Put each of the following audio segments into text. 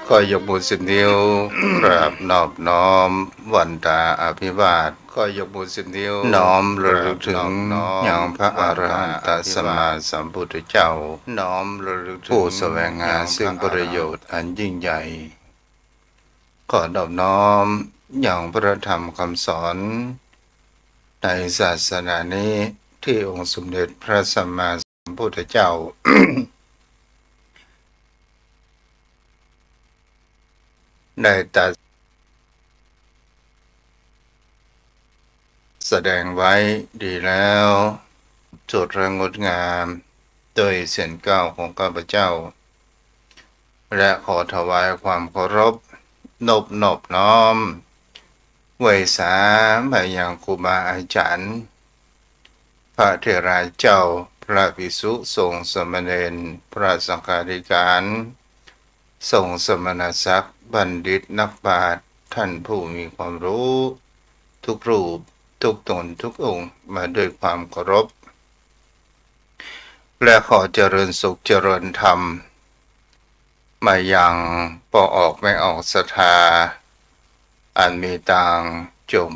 ก็ยกมือสิบนิ้ว กราบนอบน้อมวันตาอภิวาทก็ยกมือสิบนิ้วน้อมระลึกถึงอย่างพระอรหันตสัมมาสัมพุทธเจ้าน้อมระลึกถึงผู้แสวงหาซึ่งประโยชน์อันยิ่งใหญ่ขอนอบน้อมอย่างพระธรรมคำสอนในศาสนานี้ที่องค์สมเด็จพระสัมมาสัมพุทธเจ้า ได้ตรัสแสดงไว้ดีแล้วสุดระงดงามโดยเสียงก้าวของข้าพเจ้าและขอถวายความเคารพนบน้อมไหว้สาไปยังครูบาอาจารย์พระเถราเจ้าพระภิกษุสงฆ์สามเณรพระสังฆาธิการสงฆ์สมณศักดิ์บัณฑิตนักปราชญ์ท่านผู้มีความรู้ทุกรูปทุกตนทุกองค์มาด้วยความเคารพและขอเจริญสุขเจริญธรรมมายังปออกไม่ออกศรัทธาอันมีต่างจม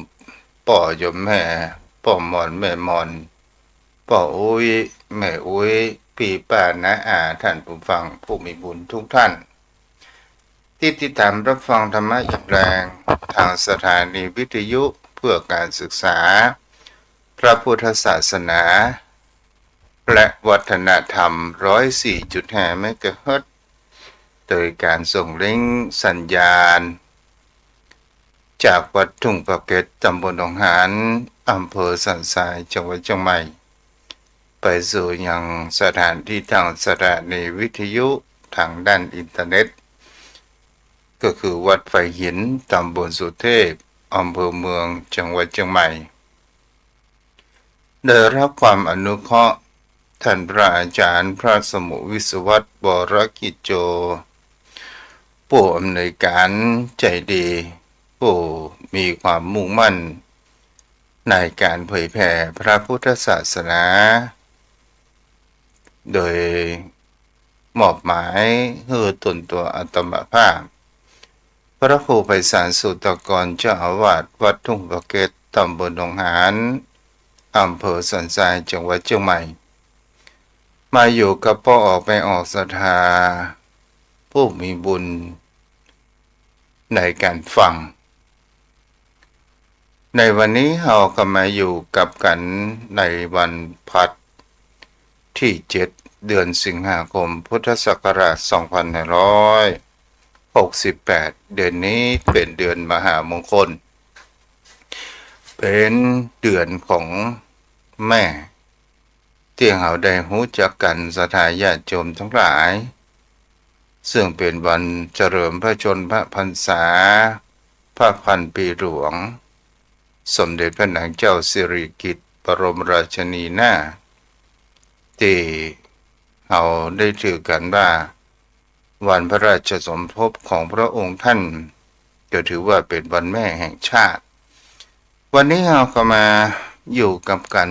ป่อยมแม่ป่อมอนแม่มอนป่ออุ้ยแม่อุ้ยพี่ป้าน้าอาท่านผู้ฟังผู้มีบุญทุกท่านที่ติดตามรับฟังธรรมะอย่างแรงทางสถานีวิทยุเพื่อการศึกษาพระพุทธศาสนาและวัฒนธรรม 104.5 เมกะเฮิรตซ์โดยการส่งลิงก์สัญญาณจากวัดทุ่งประเก็ตตำบลหนองหานอำเภอสันทรายจังหวัดเชียงใหม่ไปสู่ยังสถานที่ทางสถานีวิทยุทางด้านอินเทอร์เน็ตก็คือวัดไฟหินตำบลสุเทพอำเภอเมืองจังหวัดเชียงใหม่ได้รับความอนุเคราะห์ท่านพระอาจารย์พระสมุวิศวัตบรกิจโจผู้อำนวยการใจดีผู้มีความมุ่งมั่นในการเผยแผ่พระพุทธศาสนาโดยมอบหมายให้ตนตัวอาตมาภาพพระครูไพศาลสุตกรเจ้าอาวาสวัดทุ่งประเก็ตตำบลหนองหานอำเภอสันทรายจังหวัดเชียงใหม่มาอยู่กับพ่อออกไปออกศรัทธาผู้มีบุญในการฟังในวันนี้เราก็มาอยู่กับกันในวันพัดที่7เดือนสิงหาคมพุทธศักราช2568เดือนนี้เป็นเดือนมหามงคลเป็นเดือนของแม่ที่เราได้รู้จักกันศรัทธาญาติโยมทั้งหลายซึ่งเป็นวันเฉลิมพระชนมพรรษาพระพันปีหลวงสมเด็จพระนางเจ้าสิริกิติ์บรมราชินีนาถที่เราได้ถือกันว่าวันพระราชสมภพของพระองค์ท่านก็ถือว่าเป็นวันแม่แห่งชาติวันนี้เราก็มาอยู่กับกัน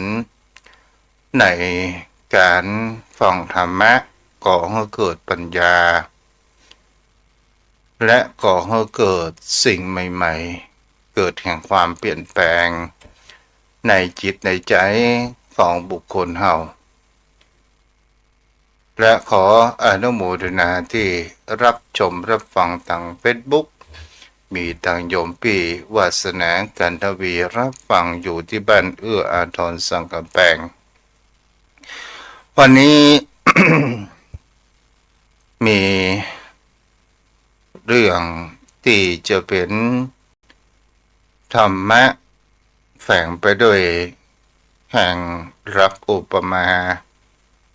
ในการฟังธรรมะก่อให้เกิดปัญญาและก่อให้เกิดสิ่งใหม่ๆเกิดแห่งความเปลี่ยนแปลงในจิตในใจของบุคคลเราและขออนุโมทนาที่รับชมรับฟังทาง Facebook มีทางโยมปีวาสนากันทวีรับฟังอยู่ที่บ้านเอื้ออาทรสังกำแพงวันนี้ มีเรื่องที่จะเป็นธรรมะแฝงไปด้วยแห่งหลักอุปมา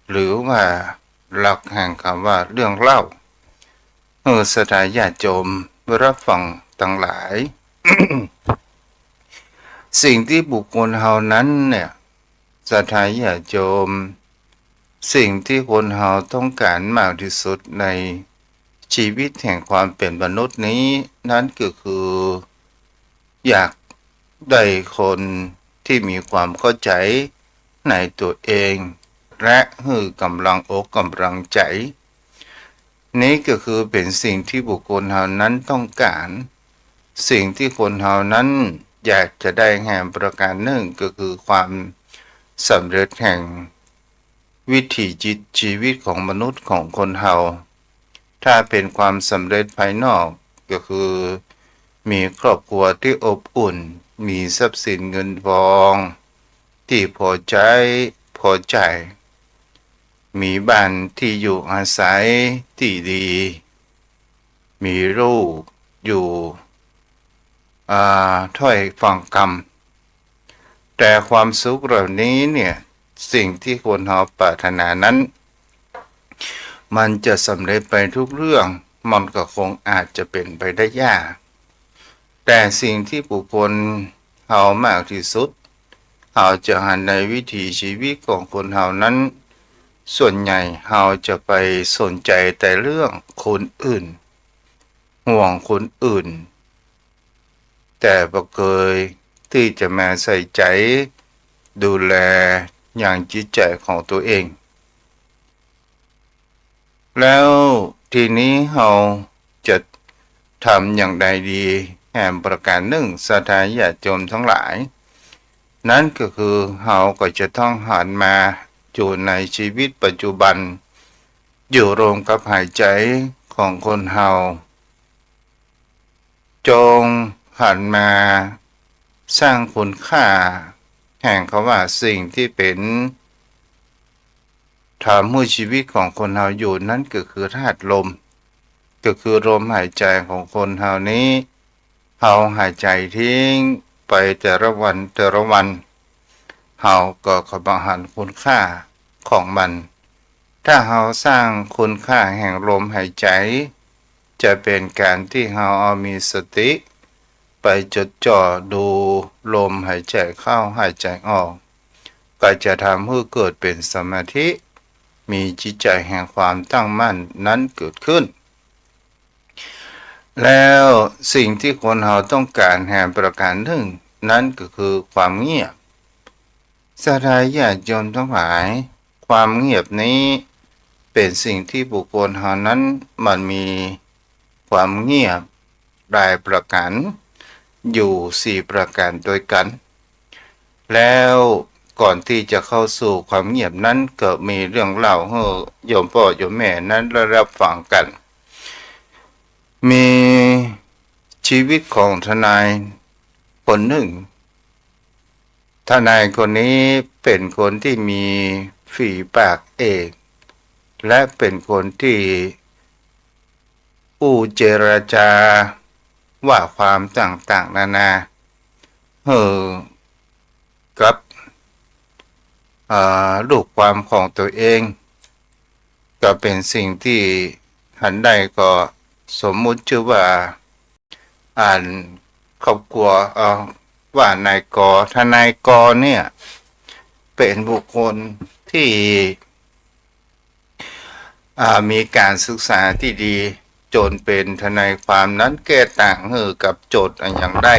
หรือว่าหลักแห่งคำว่าเรื่องเล่าศรัทธาญาติโยมรับฟังทั้งหลาย สิ่งที่บุคคลเฮานั้นเนี่ยศรัทธาญาติโยมสิ่งที่คนเฮาต้องการมากที่สุดในชีวิตแห่งความเป็นมนุษย์นี้นั้นก็คืออยากได้คนที่มีความเข้าใจในตัวเองและให้กำลังอกกำลังใจ นี้ก็คือเป็นสิ่งที่บุคคลเหล่านั้นต้องการ สิ่งที่คนเหล่านั้นอยากจะได้แห่งประการหนึ่งก็คือความสำเร็จแห่งวิถีชีวิตของมนุษย์ของคนเฮาถ้าเป็นความสำเร็จภายนอกก็คือมีครอบครัวที่อบอุ่นมีทรัพย์สินเงินทองที่พอใจพอใจมีบ้านที่อยู่อาศัยที่ดีมีลูกอยู่ถ้อยฟังคำแต่ความสุขเหล่านี้เนี่ยสิ่งที่คนเราปรารถนานั้นมันจะสำเร็จไปทุกเรื่องมันก็คงอาจจะเป็นไปได้ยากแต่สิ่งที่บุคคลเรามากที่สุดเราจะหันในวิถีชีวิตของคนเรานั้นส่วนใหญ่เราจะไปสนใจแต่เรื่องคนอื่นห่วงคนอื่นแต่บ่เคยที่จะมาใส่ใจดูแลอย่างจิตใจของตัวเองแล้วทีนี้เราจะทำอย่างใดดีแห่งประการหนึ่งสถานญาติโยมทั้งหลายนั่นก็คือเราก็จะต้องหันมาอยู่ในชีวิตปัจจุบันอยู่รวมกับหายใจของคนเราจงหันมาสร้างคุณค่าแห่งคำว่าสิ่งที่เป็นทำให้ชีวิตของคนเราอยู่นั่นก็คือธาตุลมก็คือลมหายใจของคนเรานี้เราหายใจทิ้งไปแต่ละวันแต่ละวันเราก็ขบังหันคุณค่าของมันถ้าเราสร้างคุณค่าแห่งลมหายใจจะเป็นการที่เราเอามีสติไปจดจ่อดูลมหายใจเข้าหายใจออกก็จะทำให้เกิดเป็นสมาธิมีจิตใจแห่งความตั้งมั่นนั้นเกิดขึ้นแล้วสิ่งที่คนเราต้องการแห่งประการหนึ่งนั้นก็คือความเงียบศรัทธาญาติโยมทั้งหลายความเงียบนี้เป็นสิ่งที่บุคคลเรานั้นมันมีความเงียบหลายประการอยู่4ประการโดยกันแล้วก่อนที่จะเข้าสู่ความเงียบนั้นก็มีเรื่องเล่าให้โยมพ่อโยมแม่นั้นได้รับฟังกันมีชีวิตของทนายคนหนึ่งทนายคนนี้เป็นคนที่มีฝีปากเอกและเป็นคนที่เจรจาว่าความต่างๆนานากับลูกความของตัวเองก็เป็นสิ่งที่หันใดก็สมมุติชื่อว่าอ่านครอบครัวว่านายกทนายกเนี่ยเป็นบุคคลที่มีการศึกษาที่ดีจนเป็นทนายความนั้นแก้ต่างกับโจทย์อย่างได้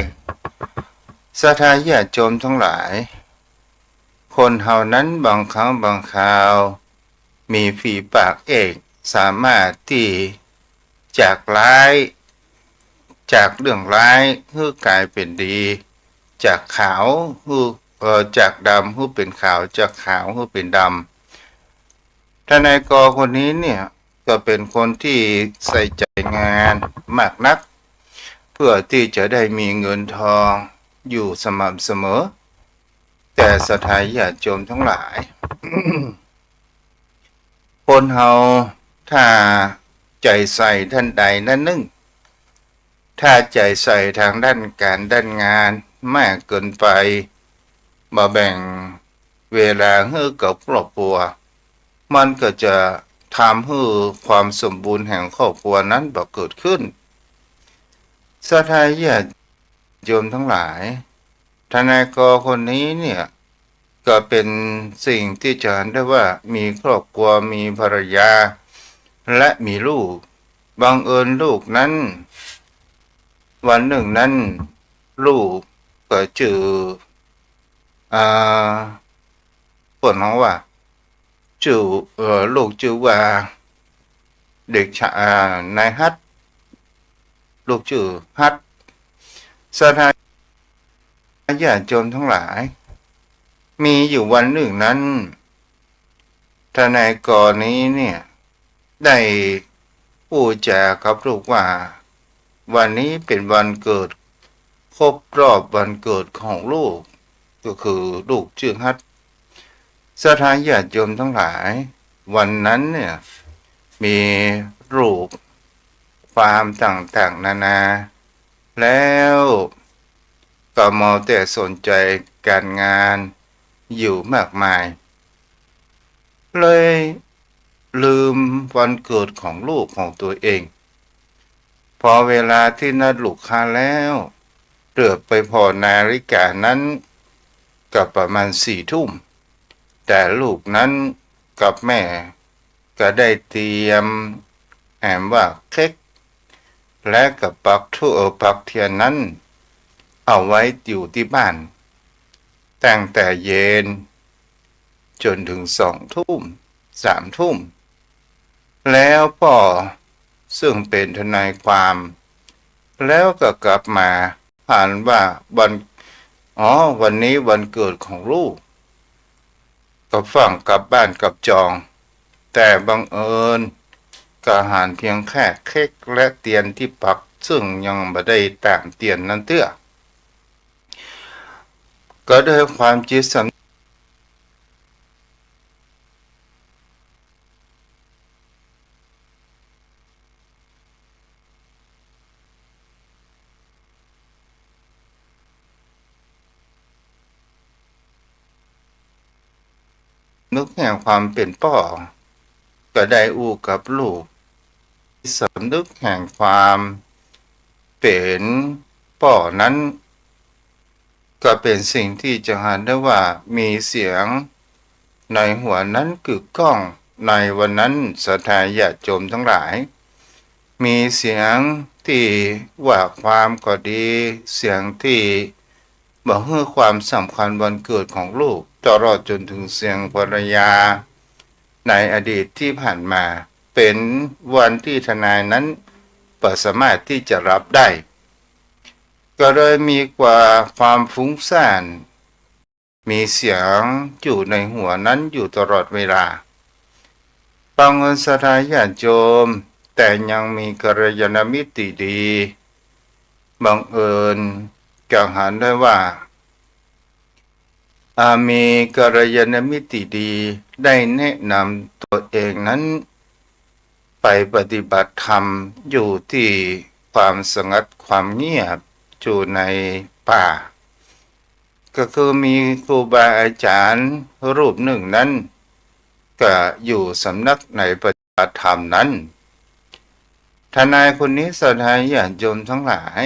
ศรัทธาญาติโยมทั้งหลายคนเฮานั้นบางครั้งบางคราวมีฝีปากเอกสามารถที่จากร้ายจากเรื่องร้ายให้กลายเป็นดีจากขาวจากดำให้เป็นขาวจากขาวให้เป็นดำทนายกคนนี้เนี่ยก็เป็นคนที่ใส่ใจงานมากนักเพื่อที่จะได้มีเงินทองอยู่สม่ำเสมอแต่ศรัทธาญาติโยมทั้งหลาย คนเฮาถ้าใจใส่ท่านใดนั่นหนึ่งถ้าใจใส่ทางด้านการด้านงานมากเกินไปมาแบ่งเวลาให้กับครอบครัวมันก็จะทำให้ความสมบูรณ์แห่งครอบครัวนั้นบ่เกิดขึ้นศรัทธาญาติโยมทั้งหลายทนายกคนนี้เนี่ยก็เป็นสิ่งที่จะเห็นได้ว่ามีครอบครัวมีภรรยาและมีลูกบังเอิญลูกนั้นวันหนึ่งนั้นลูกก็ชื่อปวดหัวว่าชื่อลูกชื่อว่า เด็กชายนายฮัทลูกชื่อฮัทสถานญาติโยมทั้งหลาย มีอยู่วันหนึ่งนั้นทนายกรนี้เนี่ยได้พูดจากับลูกว่าวันนี้เป็นวันเกิดครบรอบวันเกิดของลูกก็คือลูกชื่อฮัทสถานญาติโยมทั้งหลายวันนั้นเนี่ยมีรูปความต่างๆนานาแล้วก็มัวแต่สนใจการงานอยู่มากมายเลยลืมวันเกิดของลูกของตัวเองพอเวลาที่นัดลูกค้าแล้วเหลือบไปพอนาฬิกานั้นกับประมาณ4 ทุ่มแต่ลูกนั้นกับแม่ก็ได้เตรียมว่าเค้กและกับปักทั่วปักเทียนนั้นเอาไว้อยู่ที่บ้านตั้งแต่เย็นจนถึง2 ทุ่ม3 ทุ่มแล้วพ่อซึ่งเป็นทนายความแล้วก็กลับมาผ่านว่าวันนี้วันเกิดของลูกก็ฟังกลับบ้านกับจองแต่บังเอิญก็หารเพียงแค่เค้กและเทียนที่ปักซึ่งยังไม่ได้ตามเทียนนั้นเตื้อก็ด้วยความจิตสำนึกแห่งความเป็นพ่อก็ได้อู้กับลูกสำนึกแห่งความเป็นพ่อนั้นก็เป็นสิ่งที่จะเห็นได้ว่ามีเสียงในหัวนั้นกึกก้องในวันนั้นศรัทธาญาติโยมทั้งหลายมีเสียงที่ว่าความก็ดีเสียงที่บอกให้ความสำคัญวันเกิดของลูกตลอดจนถึงเสียงภรรยาในอดีตที่ผ่านมาเป็นวันที่ทนายนั้นประสามารถที่จะรับได้ก็เลยมีกว่าความฟุ้งซ่านมีเสียงอยู่ในหัวนั้นอยู่ตลอดเวลาบางคนศรัทธาญาติโยมแต่ยังมีกัลยาณมิตรดีบังเอิญกล่าวหาได้ว่ามีกัลยาณมิตรดีได้แนะนำตัวเองนั้นไปปฏิบัติธรรมอยู่ที่ความสงัดความเงียบอยู่ในป่าก็คือมีครูบาอาจารย์รูปหนึ่งนั้นก็อยู่สำนักในปฏิบัติธรรมนั้นทนายคนนี้ศรัทธาญาติโยมทั้งหลาย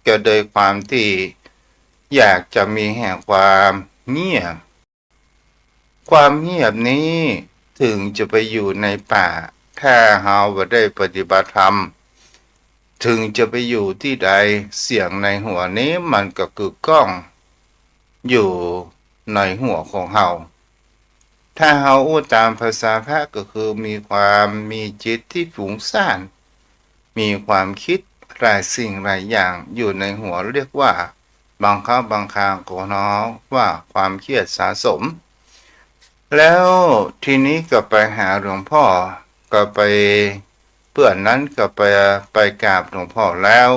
ก็โดยความที่อยากจะมีแห่งความเงียบความเงียบนี้ถึงจะไปอยู่ในป่าถ้าเราไม่ได้ปฏิบัติธรรมถึงจะไปอยู่ที่ใดเสียงในหัวนี้มันก็กึกก้องอยู่ในหัวของเราถ้าเราอู้ตามภาษาพระก็คือมีจิตที่ฟุ้งซ่านมีความคิดหลายสิ่งหลายอย่างอยู่ในหัวเรียกว่าบางครั้งบางคราวก็น้อว่าความเครียดสะสมแล้วทีนี้ก็ไปหาหลวงพ่อก็ไปเพื่อนนั้นก็ไปกราบหลวงพ่อแล้ว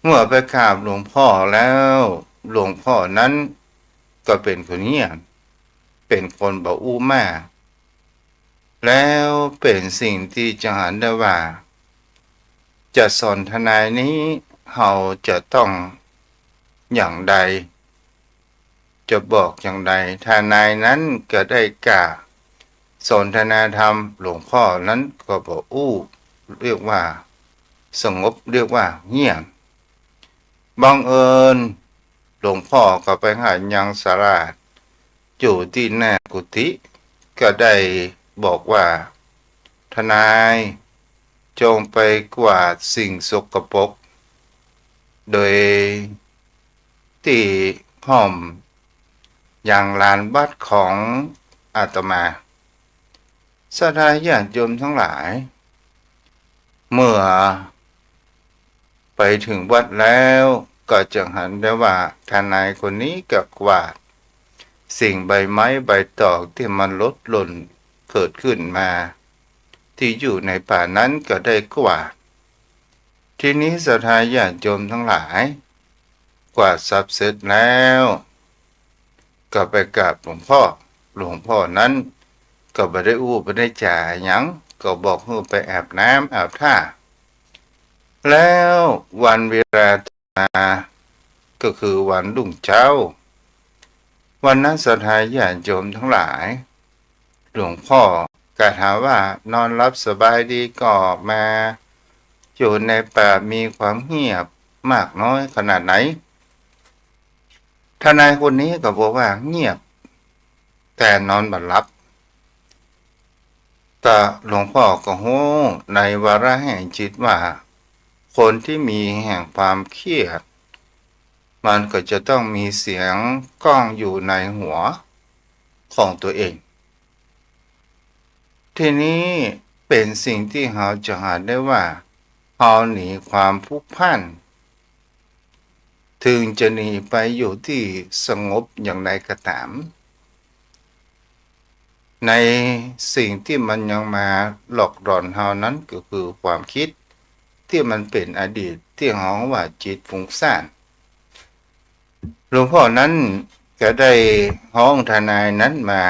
เมื่อไปกราบหลวงพ่อแล้วหลวงพ่อนั้นก็เป็นคนเงียบเป็นคนบ่อู้มากแล้วเป็นสิ่งที่จะเห็นได้ว่าจะสอนทนายนี้เราจะต้องอย่างใดจะบอกอย่างใดทนายนั้นก็ได้กล่าวสนทนาธรรมหลวงพ่อนั้นก็บอกเรียกว่าสงบเรียกว่าเงียบบังเอิญหลวงพ่อก็ไปหายังสาราอยู่ที่หน้ากุฏิก็ได้บอกว่าทนายจงไปกวาดสิ่งสกปรกโดยที่ห้อมอย่างลานวัดของอาตมาศรัทธาญาติโยมทั้งหลาย เมื่อไปถึงวัดแล้วก็จะหันได้ว่าทนายคนนี้ก็กวาดสิ่งใบไม้ใบตอกที่มันลดหล่นเกิดขึ้นมาที่อยู่ในป่านั้นก็ได้กวาดทีนี้ศรัทธาญาติโยมทั้งหลายกวาดทรัพย์เสร็จแล้วก็ไปกราบหลวงพ่อหลวงพ่อนั้นก็ไม่ได้อู้ไม่ได้จ่ายหยังก็บอกให้ไปอาบน้ำอาบท่าแล้ววันเวลามาก็คือวันรุ่งเช้าวันนั้นศรัทธาญาติโยมทั้งหลายหลวงพ่อก็ถามว่านอนรับสบายดีก็ออกมาอยู่ในป่ามีความเงียบมากน้อยขนาดไหนทนายคนนี้ก็บอกว่าเงียบแต่นอนบัดลับก็หลวงพ่อก็โหในวาระแห่งจิตว่าคนที่มีแห่งความเครียดมันก็จะต้องมีเสียงก้องอยู่ในหัวของตัวเองทีนี้เป็นสิ่งที่เราจะหาได้ว่าเราหนีความผูกพันถึงจะหนีไปอยู่ที่สงบอย่างไรก็ตามในสิ่งที่มันยังมาหลอกหลอนเรานั้นก็คือความคิดที่มันเป็นอดีตที่เราว่าจิตฟุ้งซ่านหลวงพ่อนั้นก็ได้ห้องทนายนั้นมา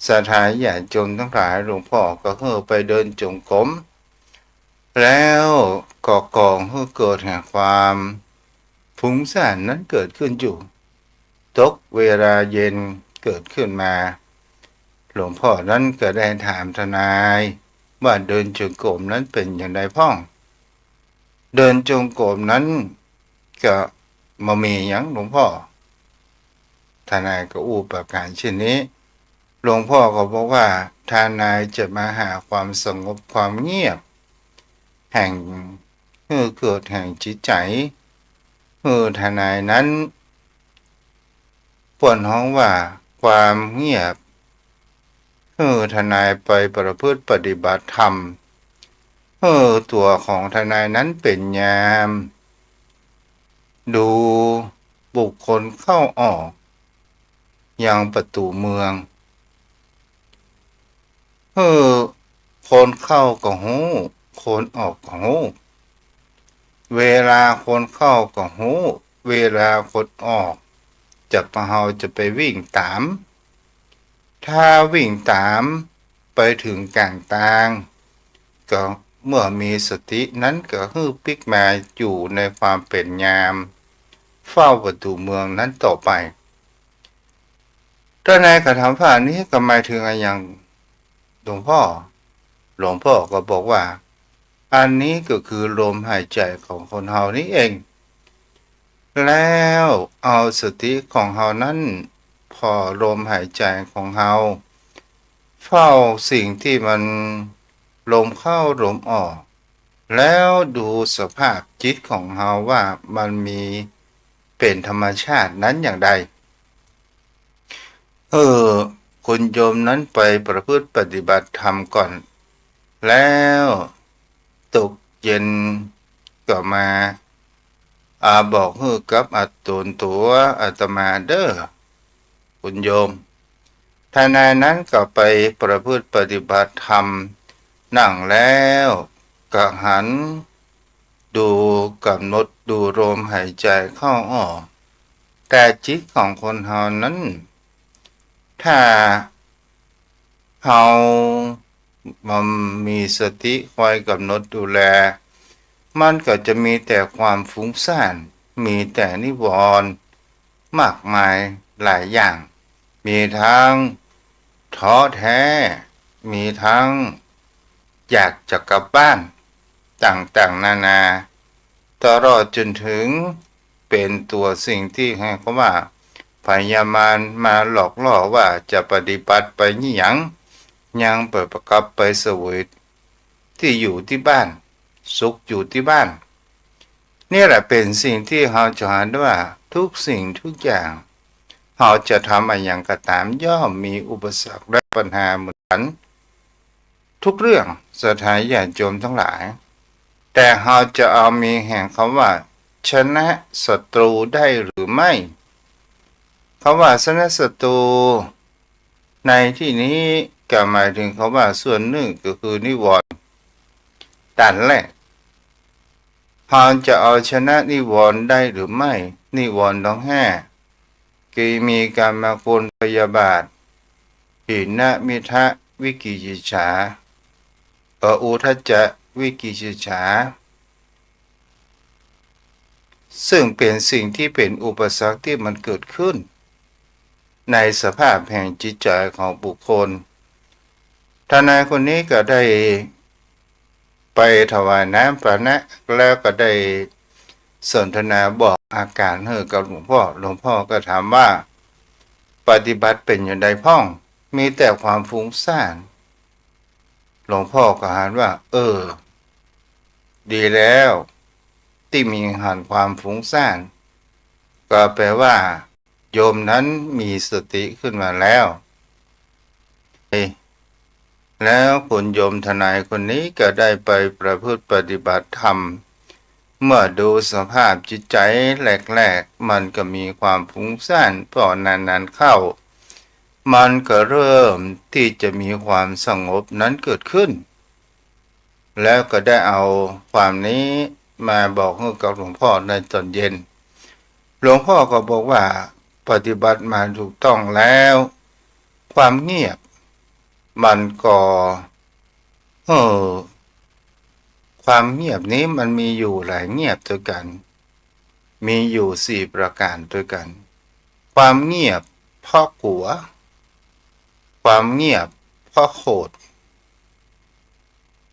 ศรัทธาญาติโยมทั้งหลายหลวงพ่อก็ไปเดินจงกรมแล้วก่อกองเกิดแห่งความฟุ้งซ่านนั้นเกิดขึ้นอยู่ตกเวลาเย็นเกิดขึ้นมาหลวงพ่อนั้นก็ได้ถามทนายว่าเดินจงกรมนั้นเป็นอย่างไรพ่องเดินจงกรมนั้นก็มามีอย่างหลวงพ่อทนายก็อู้ประการเช่นนี้หลวงพ่อก็บอกว่าทนายจะมาหาความสงบความเงียบแห่งเกิดแห่งจิตใจทนายนั้นป่วนห้องว่าความเงียบทนายไปประพฤติปฏิบัติธรรมตัวของทนายนั้นเป็นยามดูบุคคลเข้าออกยังประตูเมืองคนเข้าก็หูคนออกก็หูเวลาคนเข้าก็หูเวลาคนออกจะเฮาจะไปวิ่งตามถ้าวิ่งตามไปถึงกลางทางก็เมื่อมีสตินั้นก็พลิกมาอยู่ในความเป็นยามเฝ้าประตูเมืองนั้นต่อไปถ้าในคำถามผ่านนี้ก็หมายถึงอะไรอย่างหลวงพ่อก็บอกว่าอันนี้ก็คือลมหายใจของคนเฮานี้เองแล้วเอาสติของเฮานั้นพอลมหายใจของเฮาเฝ้าสิ่งที่มันลมเข้าลมออกแล้วดูสภาพจิตของเฮาว่ามันมีเป็นธรรมชาตินั้นอย่างใดคุณโยมนั้นไปประพฤติปฏิบัติธรรมก่อนแล้วตกเย็นก็มาบอกกับอาตุนตัวอาตมาเด้อคุณโยมทนายนั้นก็ไปประพฤติปฏิบัติธรรมนั่งแล้วก็หันดูกำหนดดูลมหายใจเข้าออกแต่จิตของคนเฮานั้นถ้าเฮามันมีสติคอยกำหนดดูแลมันก็จะมีแต่ความฟุ้งซ่านมีแต่นิวรณ์มากมายหลายอย่างมีทั้งท้อแท้มีทั้งอยากจะกลับบ้านต่างๆนานาตลอดจนถึงเป็นตัวสิ่งที่ให้เขาว่าพยามารมาหลอกล่อว่าจะปฏิบัติไปนี่ยังเปิดประกับไปสวยที่อยู่ที่บ้านสุขอยู่ที่บ้านนี่แหละเป็นสิ่งที่เราจะหาได้ว่าทุกสิ่งทุกอย่างเราจะทำอะไรอย่างก็ตามย่อมมีอุปสรรคและปัญหาเหมือนกันทุกเรื่องศรัทธาญาติโยมทั้งหลาย แต่เราจะเอามีแห่งคำว่าชนะศัตรูได้หรือไม่คำว่าชนะศัตรูในที่นี้ก็หมายถึงคำว่าส่วนหนึ่งก็คือนิวรณ์ด้านแรกเราจะเอาชนะนิวรณ์ได้หรือไม่นิวรณ์ทั้งห้าคือมีกามคุณพยาบาทหินะมิทะวิกิจิจฉาอุทธัจจะวิกิจิจฉาซึ่งเป็นสิ่งที่เป็นอุปสรรคที่มันเกิดขึ้นในสภาพแห่งจิตใจของบุคคลทนายคนนี้ก็ได้ไปถวายน้ำปานะแล้วก็ได้สนทนาบอกอาการให้กับหลวงพ่อก็ถามว่าปฏิบัติเป็นอย่างใดพ่องมีแต่ความฟุ้งซ่านหลวงพ่อก็หันว่าดีแล้วที่มีหันความฟุ้งซ่านก็แปลว่าโยมนั้นมีสติขึ้นมาแล้วแล้วคุณโยมทนายคนนี้ก็ได้ไปประพฤติปฏิบัติธรรมเมื่อดูสภาพจิตใจแรกๆมันก็มีความฟุ้งซ่านพอนานๆเข้ามันก็เริ่มที่จะมีความสงบนั้นเกิดขึ้นแล้วก็ได้เอาความนี้มาบอกให้กับหลวงพ่อในตอนเย็นหลวงพ่อก็บอกว่าปฏิบัติมาถูกต้องแล้วความเงียบมันก็ความเงียบนี้มันมีอยู่หลายเงียบด้วยกันมีอยู่4ประการด้วยกันความเงียบเพราะกลัวความเงียบเพราะโกรธ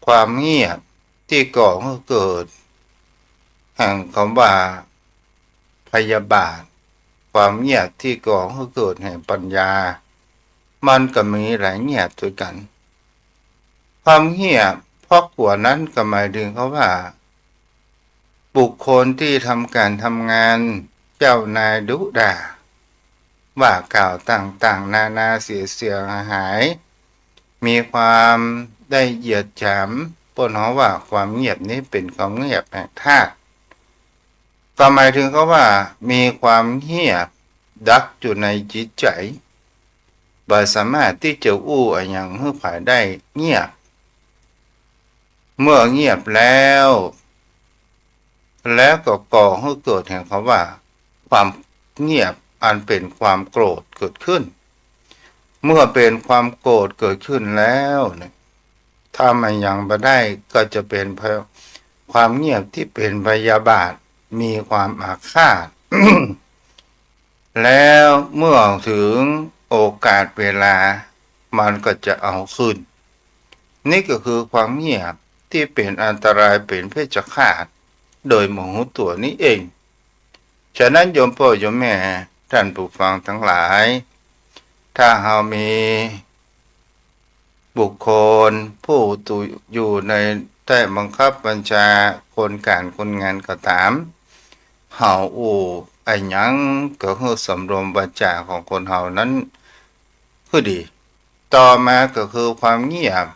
ความเงียบที่ก่อให้เกิดแห่งคำว่าพยาบาทความเงียบที่ก่อให้เกิดแห่งปัญญามันก็มีหลายเงียบด้วยกันความเงียบเพราะกลัวนั้นก็หมายถึงเขาว่าบุคคลที่ทำการทำงานเจ้านายดุด่าว่ากล่าวต่างๆนานาเสียหายมีความได้เหยียดหยามปนหัวว่าความเงียบนี้เป็นความเงียบแห่งธาตุก็หมายถึงเขาว่ามีความเงียบดักอยู่ในจิตใจบ่สามารถที่จะอู้อย่างให้ผ่ายได้เงียบเมื่อเงียบแล้วก็ก่อให้เกิดแห่งคำว่าความเงียบอันเป็นความโกรธเกิดขึ้นเมื่อเป็นความโกรธเกิดขึ้นแล้วเนี่ยถ้ามันยังไม่ได้ก็จะเป็นความเงียบที่เป็นพยาบาทมีความอาฆาต แล้วเมื่อถึงโอกาสเวลามันก็จะเอาคืนนี่ก็คือความเงียบที่เป็นอันตรายเป็นเพชฌฆาตโดยโมโหตัวนี้เองฉะนั้นโยมพ่อโยมแม่ท่านผู้ฟังทั้งหลายถ้าเรามีบุคคลผู้อยู่ในใต้บังคับบัญชาคนงานก็ตามเฮาไอ้หยังก็คือสำรวมวาจาของคนเฮานั้นคือดีต่อมาก็คือความเงียบ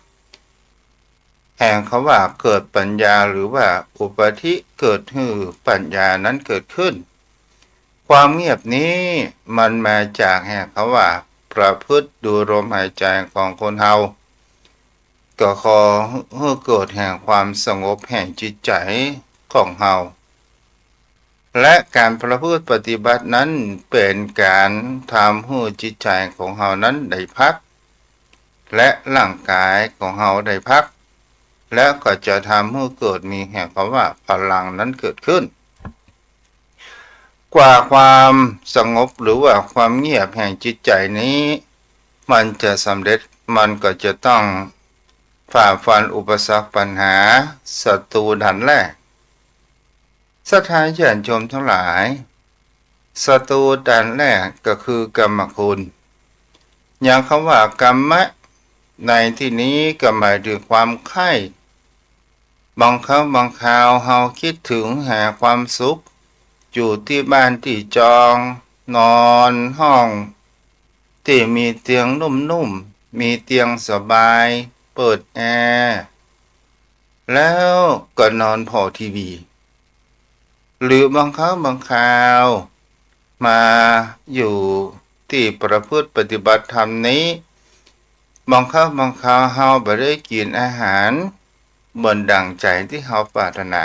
แห่งคำว่าเกิดปัญญาหรือว่าอุปธิเกิดคือปัญญานั้นเกิดขึ้นความเงียบนี้มันมาจากแห่งคำว่าประพฤติดูลมหายใจของคนเฮาก็ขอให้เกิดแห่งความสงบแห่งจิตใจของเฮาและการประพฤติปฏิบัตินั้นเป็นการทำให้จิตใจของเฮานั้นได้พักและร่างกายของเฮาได้พักและก็จะทำให้เกิดมีแห่งคำว่าพลังนั้นเกิดขึ้นกว่าความสงบหรือว่าความเงียบแห่งจิตใจนี้มันจะสำเร็จมันก็จะต้องฝ่าฟันอุปสรรคปัญหาศัตรูดันแรกศรัทธาญาติโยมทั้งหลายศัตรูดันแรกก็คือกรรมคุณอย่างคำว่ากรรมะในที่นี้ก็หมายถึงความใคร่บางครั้งบางคราวเฮาคิดถึงหาความสุขอยู่ที่บ้านที่จองนอนห้องที่มีเตียงนุ่มๆมีเตียงสบายเปิดแอร์ แล้วก็นอนพอทีวีหรือบางครั้งบางคราวมาอยู่ที่ประพฤติปฏิบัติธรรมนี้บางครั้งบางคราวเฮาบ่ได้กินอาหารบนดังใจที่เฮาปรารถนา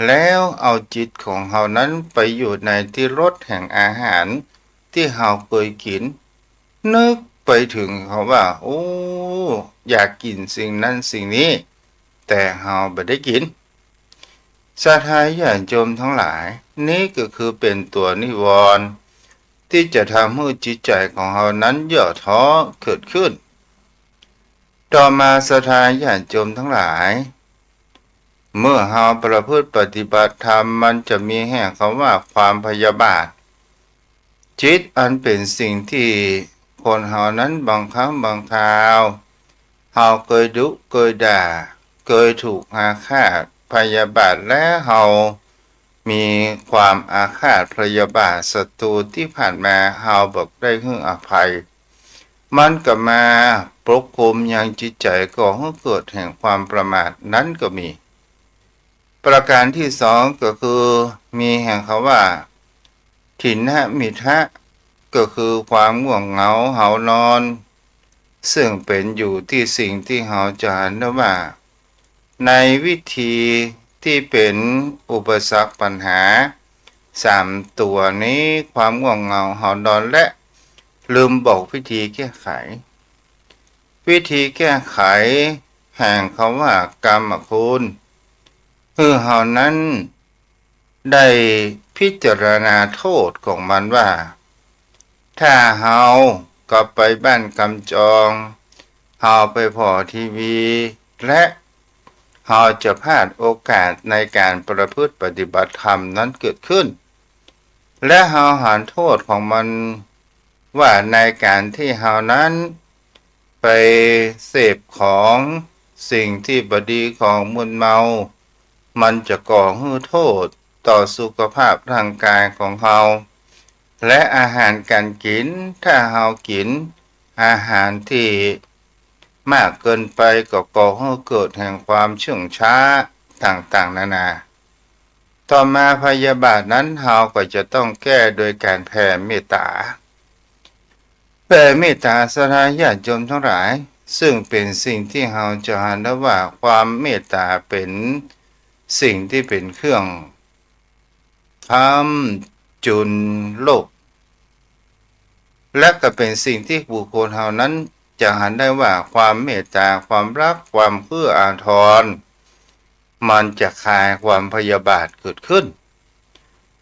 แล้วเอาจิตของเฮานั้นไปอยู่ในที่รสแห่งอาหารที่เฮาเคยกินนึกไปถึงเขาว่าโอ้อยากกินสิ่งนั้นสิ่งนี้แต่เฮาบ่ได้กินศรัทธาญาติโยมทั้งหลายนี่ก็คือเป็นตัวนิวรณ์ที่จะทำให้จิตใจของเฮานั้นย่อท้อเกิดขึ้นต่อมาศรัทธาญาติโยมทั้งหลายเมื่อเฮาประพฤติปฏิบัติธรรมมันจะมีแห่งคำว่าความพยาบาทจิตอันเป็นสิ่งที่คนเฮานั้นบางครั้งบางคราวเฮาเคยดุเคยด่าเคยถูกอาฆาตพยาบาทและเฮามีความอาฆาตพยาบาทศัตรูที่ผ่านมาเฮาบอกได้ให้อภัยมันก็มาปกคลุมยังจิตใจก่อให้เกิดแห่งความประมาทนั้นก็มีประการที่สองก็คือมีแห่งคำว่าถินนะมิทะก็คือความง่วงเหงาเหานอนซึ่งเป็นอยู่ที่สิ่งที่เฮาจะเห็นว่าในวิธีที่เป็นอุปสรรคปัญหาสามตัวนี้ความง่วงเหงาเหานอนและลืมบอกวิธีแก้ไขวิธีแก้ไขแห่งคำว่ากรรมคุณคือเฮานั้นได้พิจารณาโทษของมันว่าถ้าเฮากลับไปบ้านกำจองเฮาไปพอทีวีและเฮาจะพลาดโอกาสในการประพฤติปฏิบัติธรรมนั้นเกิดขึ้นและเฮาหันโทษของมันว่าในการที่เฮานั้นไปเสพของสิ่งที่บดีของมึนเมามันจะก่อให้โทษต่อสุขภาพร่างกายของเฮาและอาหารการกินถ้าเฮากินอาหารที่มากเกินไปก็ก่อให้เกิดแห่งความเชื่องช้าต่างๆนานาต่อมาพยาบาทนั้นเฮาก็จะต้องแก้โดยการแผ่เมตตาแผ่เมตตาศรัทธาญาติโยมทั้งหลายซึ่งเป็นสิ่งที่เฮาจะเห็นได้ว่าความเมตตาเป็นสิ่งที่เป็นเครื่องค้ำจุนโลกและก็เป็นสิ่งที่บุคคลเฮานั้นจะเห็นได้ว่าความเมตตาความรักความเอื้ออาทรมันจะคลายความพยาบาทเกิดขึ้น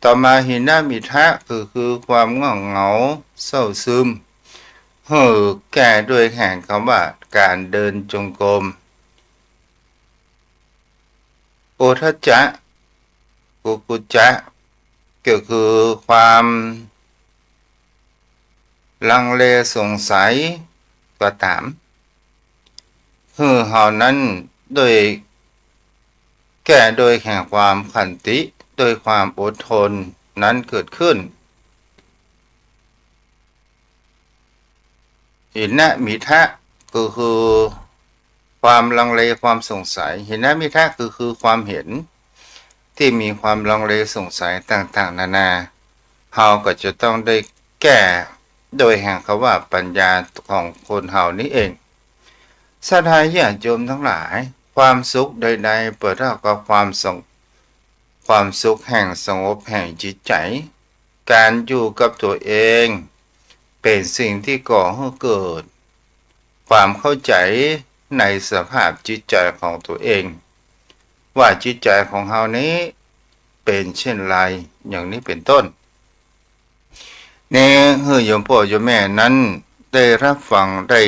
ต่อมาหินามิทะคือความง่วงเหงาเศร้าซึมแก้ด้วยแห่งคำว่าการเดินจงกรมโอทัจจะกุกุจจะก็คือความลังเลสงสัยก็ตามเฮานั้นโดยแก้โดยแห่งความขันติโดยความอดทนนั้นเกิดขึ้นหินะมิทะก็คือความลังเลความสงสัยหินะมิทะคือความเห็นที่มีความลังเลสงสัยต่างๆนานาเฮาก็จะต้องได้แก้โดยแห่งคำว่าปัญญาของคนเฮานี้เองศรัทธาญาติโยมทั้งหลายความสุขใดๆเปิดเท่ากับความสุขแห่งสงบแห่งจิตใจการอยู่กับตัวเองเป็นสิ่งที่ก่อให้เกิดความเข้าใจในสภาพจิตใจของตัวเองว่าจิตใจของเฮานี้เป็นเช่นไรอย่างนี้เป็นต้นนี่โยมพ่อโยมแม่นั้นได้รับฟังได้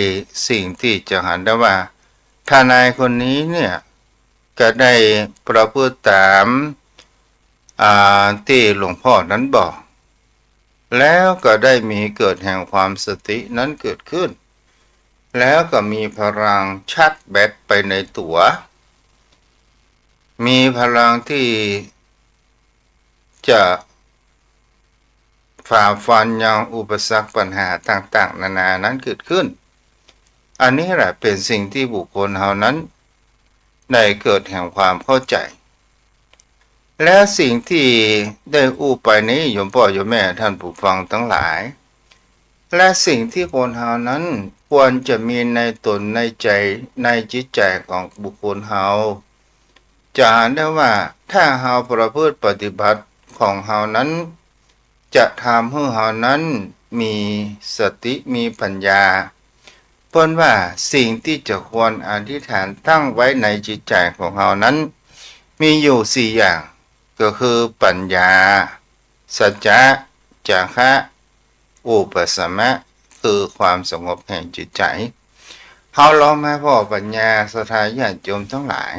สิ่งที่จะหันได้ว่าทนายคนนี้เนี่ยก็ได้ประพฤติตามที่หลวงพ่อนั้นบอกแล้วก็ได้มีเกิดแห่งความสตินั้นเกิดขึ้นแล้วก็มีพลังชัดแบตไปในตัวมีพลังที่จะฝ่าฟันยังอุปสรรคปัญหาต่างๆนานานั้นเกิดขึ้นอันนี้แหละเป็นสิ่งที่บุคคลเฮานั้น ได้เกิดแห่งความเข้าใจและสิ่งที่ได้อู้ไปนี้โยมพ่อโยมแม่ท่านผู้ฟังทั้งหลายและสิ่งที่คนเฮานั้นควรจะมีในตนในใจในจิตใจของบุคคลเฮาจะหาได้ว่าถ้าเฮาประพฤติปฏิบัติของเฮานั้นจะทำให้เฮานั้นมีสติมีปัญญาเพราะว่าสิ่งที่จะควรอธิษฐานตั้งไว้ในจิตใจของเฮานั้นมีอยู่4อย่างก็คือปัญญาสัจจะจาคะอุปสมะคือความสงบแห่งจิตใจเฮาลองมาพ่อปัญญาศรัทธาญาติโยมทั้งหลาย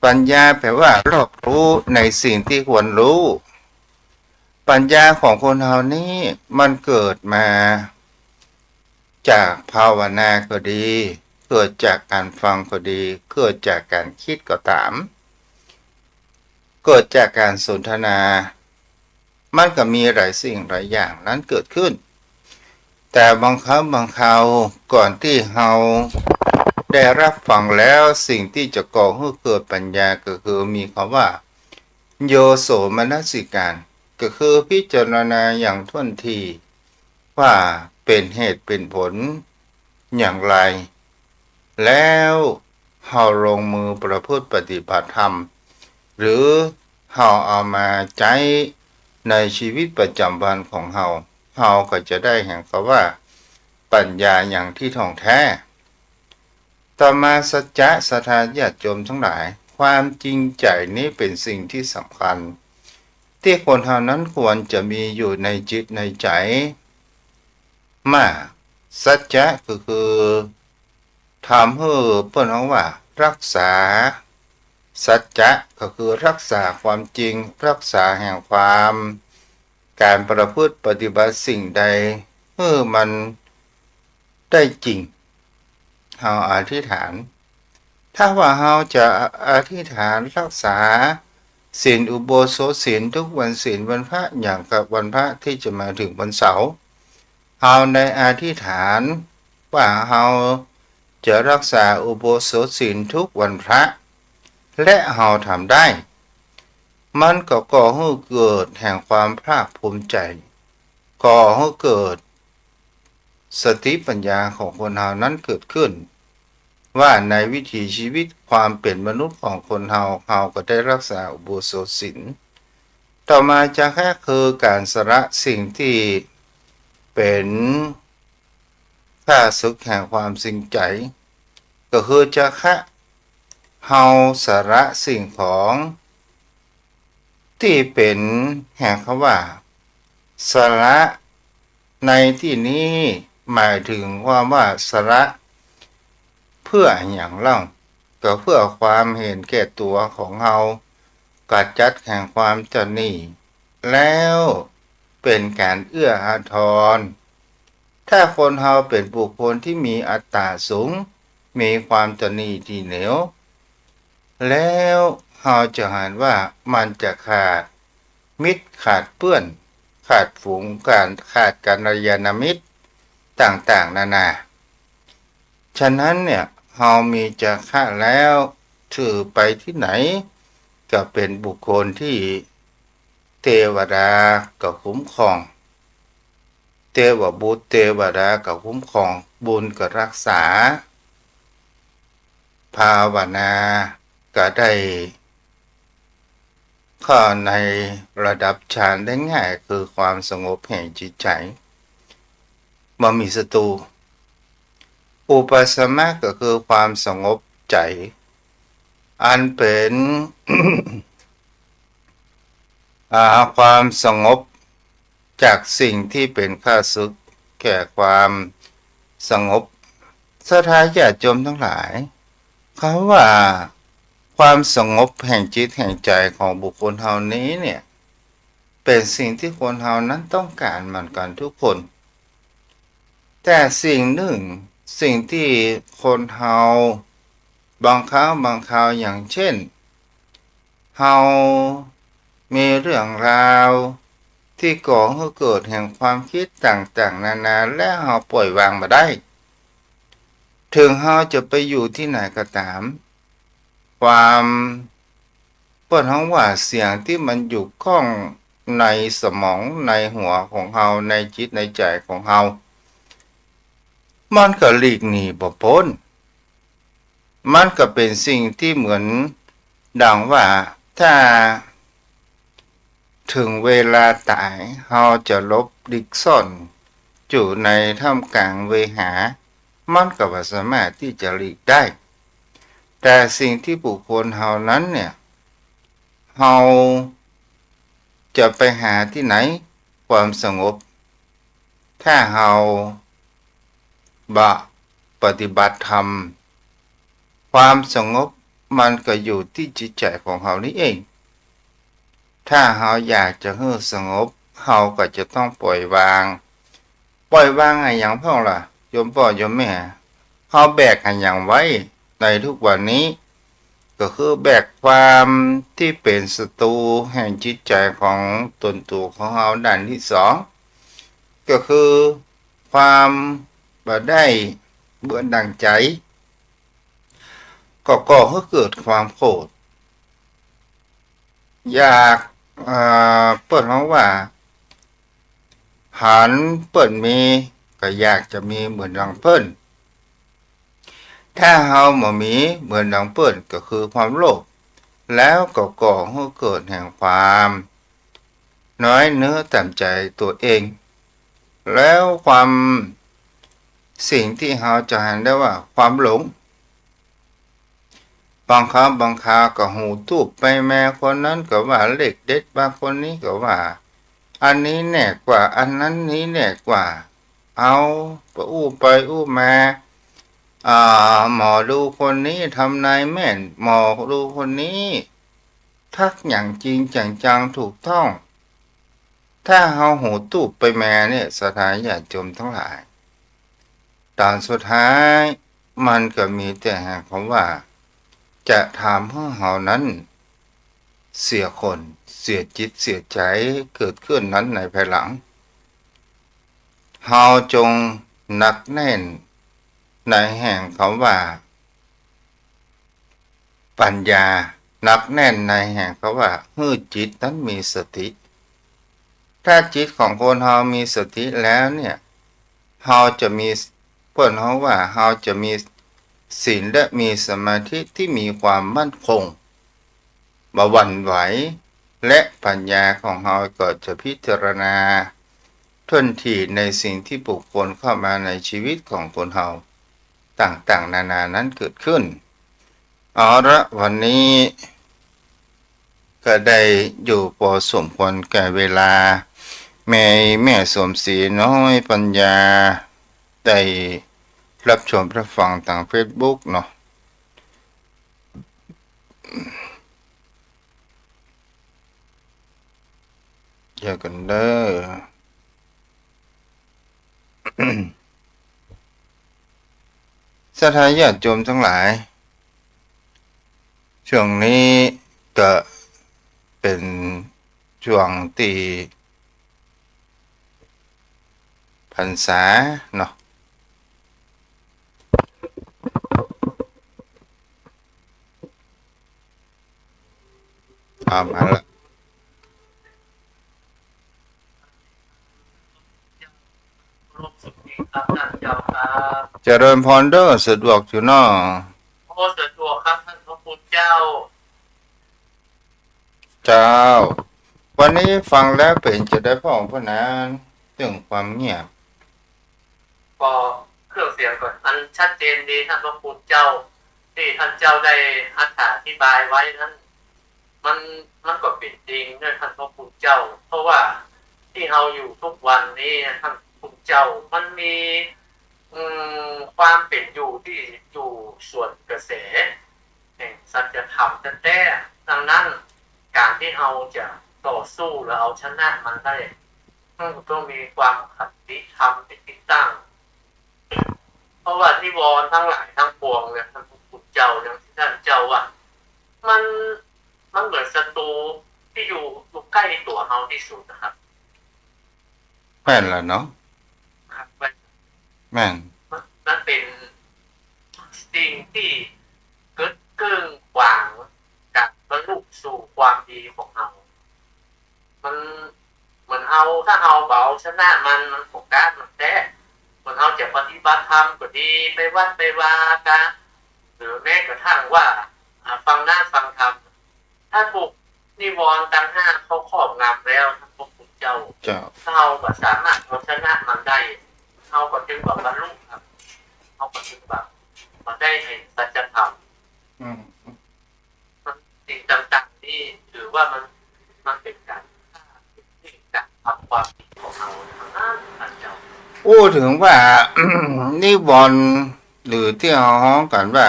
ปัญญาแปลว่ารอบรู้ในสิ่งที่ควรรู้ปัญญาของคนเฮานี้มันเกิดมาจากภาวนาก็ดีเกิดจากการฟังก็ดีเกิดจากการคิดก็ตามเกิดจากการสนทนามันก็มีหลายสิ่งหลายอย่างนั้นเกิดขึ้นแต่บางครั้งบางคราวก่อนที่เราได้รับฟังแล้วสิ่งที่จะก่อให้เกิดปัญญาก็คือมีคำว่าโยโสมนสิการก็คือพิจารณาอย่างท่วนทีว่าเป็นเหตุเป็นผลอย่างไรแล้วเราลงมือประพฤติปฏิบัติธรรมหรือเราเอามาใช้ในชีวิตประจำวันของเราก็จะได้เห็นเขาว่าปัญญาอย่างที่ท่องแท้ต่อมาสัจจะศรัทธาญาติโยมทั้งหลายความจริงใจนี้เป็นสิ่งที่สำคัญที่คนเฮานั้นควรจะมีอยู่ในจิตในใจมากสัจจะก็คือทำให้เปิ้นว่ารักษาสัจจะก็คือรักษาความจริงรักษาแห่งความการประพฤติปฏิบัติสิ่งใดมันได้จริงเฮาอธิษฐานถ้าว่าเฮาจะอธิษฐานรักษาศีลอุโบสถศีลทุกวันศีลวันพระอย่างกับวันพระที่จะมาถึงวันเสาร์เฮาในอธิษฐานว่าเฮาจะรักษาอุโบสถศีลทุกวันพระและเฮาทำได้มันก็ก่อให้เกิดแห่งความภาคภูมิใจก่อให้เกิดสติปัญญาของคนเฮานั้นเกิดขึ้นว่าในวิถีชีวิตความเป็นมนุษย์ของคนเฮาก็ได้รักษาอุโบสถศีลต่อมาจะแค่คือการสละสิ่งที่เป็นค่าศึกแห่งความสิ่งใจก็คือจะแค่เฮาสละสิ่งของที่เป็นแห่งคำว่าสละในที่นี้หมายถึงว่าสละเพื่ออย่างเล่าก็เพื่อความเห็นแก่ตัวของเฮากัดจัดแห่งความตนีแล้วเป็นการเอื้ออาทรถ้าคนเฮาเป็นบุคคลที่มีอัตตาสูงมีความตนีที่เหนียวแล้วเฮาจะเห็นว่ามันจะขาดมิตรขาดเพื่อนขาดฝูงขาดกัลยาณมิตรต่างๆนานาฉะนั้นเนี่ยเฮามีจาคะแล้วถือไปที่ไหนก็เป็นบุคคลที่เทวดาก็คุ้มครองเทวบุตรเทวดาก็คุ้มครองบุญก็รักษาภาวนาก็ได้ข้อในระดับฌานได้ง่ายคือความสงบแห่งจิตใจบ่มีศัตรูอุปสมะก็คือความสงบใจอันเป็น ความสงบจากสิ่งที่เป็นข้าศึกแก่ความสงบศรัทธาญาติโยมทั้งหลายเขาว่าความสงบแห่งจิตแห่งใจของบุคคลเฮานี้เนี่ยเป็นสิ่งที่คนเฮานั้นต้องการเหมือนกันทุกคนแต่สิ่งหนึ่งสิ่งที่คนเฮาบางครั้งบางคราวอย่างเช่นเฮามีเรื่องราวที่ก่อให้เกิดแห่งความคิดต่างๆนานาและเฮาปล่อยวางมาได้ถึงเฮาจะไปอยู่ที่ไหนก็ตาม ความเปิดห้องว่าเสียงที่มันอยู่ข้องในสมองในหัวของเฮาในจิตในใจของเฮามันก็หลีกหนีบ่พ้นมันก็เป็นสิ่งที่เหมือนดังว่าถ้าถึงเวลาตายเฮาจะลบดิกซ่อนอยู่ในท่ามกลางเวหามันก็บ่สามารถที่จะหลีกได้แต่สิ่งที่บุคคลเฮานั้นเนี่ยเฮาจะไปหาที่ไหนความสงบถ้าเฮาปฏิบัติธรรมความสงบมันก็อยู่ที่จิตใจของเฮานี่เองถ้าเฮาอยากจะให้สงบเฮาก็จะต้องปล่อยวางให้อย่างพ่อล่ะโยมพ่อโยมแม่เฮาแบกให้อย่างไว้ในทุกวันนี้ก็คือแบกความที่เป็นศัตรูแห่งจิตใจของตนตัวของเฮาด้านที่สองก็คือความบ่ได้เบื่อดังใจก็ก่อให้เกิดความโกรธอยากเปิดห้องว่าหันเปิดมีก็อยากจะมีเหมือนดังเปิ้นถ้าเฮาบ่มีเหมือนดังเปิ้นก็คือความโลภแล้วก็ก่อให้เกิดแห่งความน้อยเนื้อต่ำใจตัวเองแล้วความสิ่งที่เฮาจะหันได้ว่าความหลงบางครั้งบางคราวก็หูทูบไปแม่คนนั้นก็ว่าเลขเด็ดบางคนนี้ก็ว่าอันนี้แน่กว่าอันนั้นนี้แน่กว่าเอาไปไปอู้มาหมอดูคนนี้ทำนายแม่นหมอดูคนนี้ทักอย่างจริงจังถูกต้องถ้าเฮาหูตูบไปแม่เนี่ยสถานญาติโยมทั้งหลายตอนสุดท้ายมันก็มีแต่แห่งคำว่าจะทำให้เฮานั้นเสียคนเสียจิตเสียใจเกิดขึ้นนั้นในภายหลังเฮาจงหนักแน่นในแห่งคำว่าปัญญาหนักแน่นในแห่งคำว่าให้จิตนั้นมีสติถ้าจิตของคนเฮามีสติแล้วเนี่ยเฮาจะมีเพิ่นเฮาว่าเฮาจะมีศีลและมีสมาธิที่มีความมั่นคงบ่หวั่นไหวและปัญญาของเฮาก็จะพิจารณาทันทีในสิ่งที่บุคคลเข้ามาในชีวิตของคนเฮาต่างๆนานานั้นเกิดขึ้นเอาละวันนี้ก็ได้อยู่พอสมควรแก่เวลาแม่สมศรีน้อยปัญญาได้รับชมรับฟังทาง Facebook เนาะเจอกันเด้อ สถานญาติโยมทั้งหลายช่วงนี้ก็เป็นช่วงที่พรรษาเนาะมาละเจริญพรเด้อสะดวกอยู่เนาะสะดวกครับท่านพระคุณเจ้าวันนี้ฟังแล้วเป็นจะได้พ่อพนั้นเรื่องความเงียบก็เครื่องเสียงก่อนอันชัดเจนดีท่านพระคุณเจ้าที่ท่านเจ้าได้อธิบายไว้นั้นมันก็เป็นจริงด้วยท่านพระคุณเจ้าเพราะว่าที่เราอยู่ทุกวันนี้ท่านคุณเจ้ามันมีความเป็นอยู่ที่อยู่ส่วนกระแสแห่งสัจธรรมแท้ๆดังนั้นการที่เราจะต่อสู้แล้วเอาชนะมันได้ต้องมีความขัดติธรรมเป็นที่ตั้งเพราะว่านิวรณ์ทั้งหลายทั้งปวงเนี่ยท่านพุทธเจ้าอย่างที่ท่านเจ้าว่ามันเหมือนศัตรูที่อยู่ใกล้ตัวเราที่สุดนะครับแม่นละเนาะครับแม่นมันเป็นสิ่งที่เกิดขึ้นค ขวางการบรรลุสู่ความดีของเรามันเหมือนเอาถ้าเอาเบาชนะมันโฟกัสมันแท้เหมือนเอาจะปฏิบัติธรรมก็ดีไปวัดไปวากะหรือแม้กระทั่งว่าฟังหน้าฟังธรรมถ้าถูกนิวรณ์ตัณหาเขาครอบงำแล้วท่านพระพุทธเจ้า เจ้า เราก็สามารถเอาชนะมันได้เราก็จึงแบบบรรลุครับเราก็จึงแบบมันได้เห็นสัจธรรม อืม มันสิ่งต่างๆนี่ถือว่ามันเป็นการที่การทำความผิดของเราท่านเจ้า พูดถึงว่า นิวรณ์หรือที่เราฮ้องกันว่า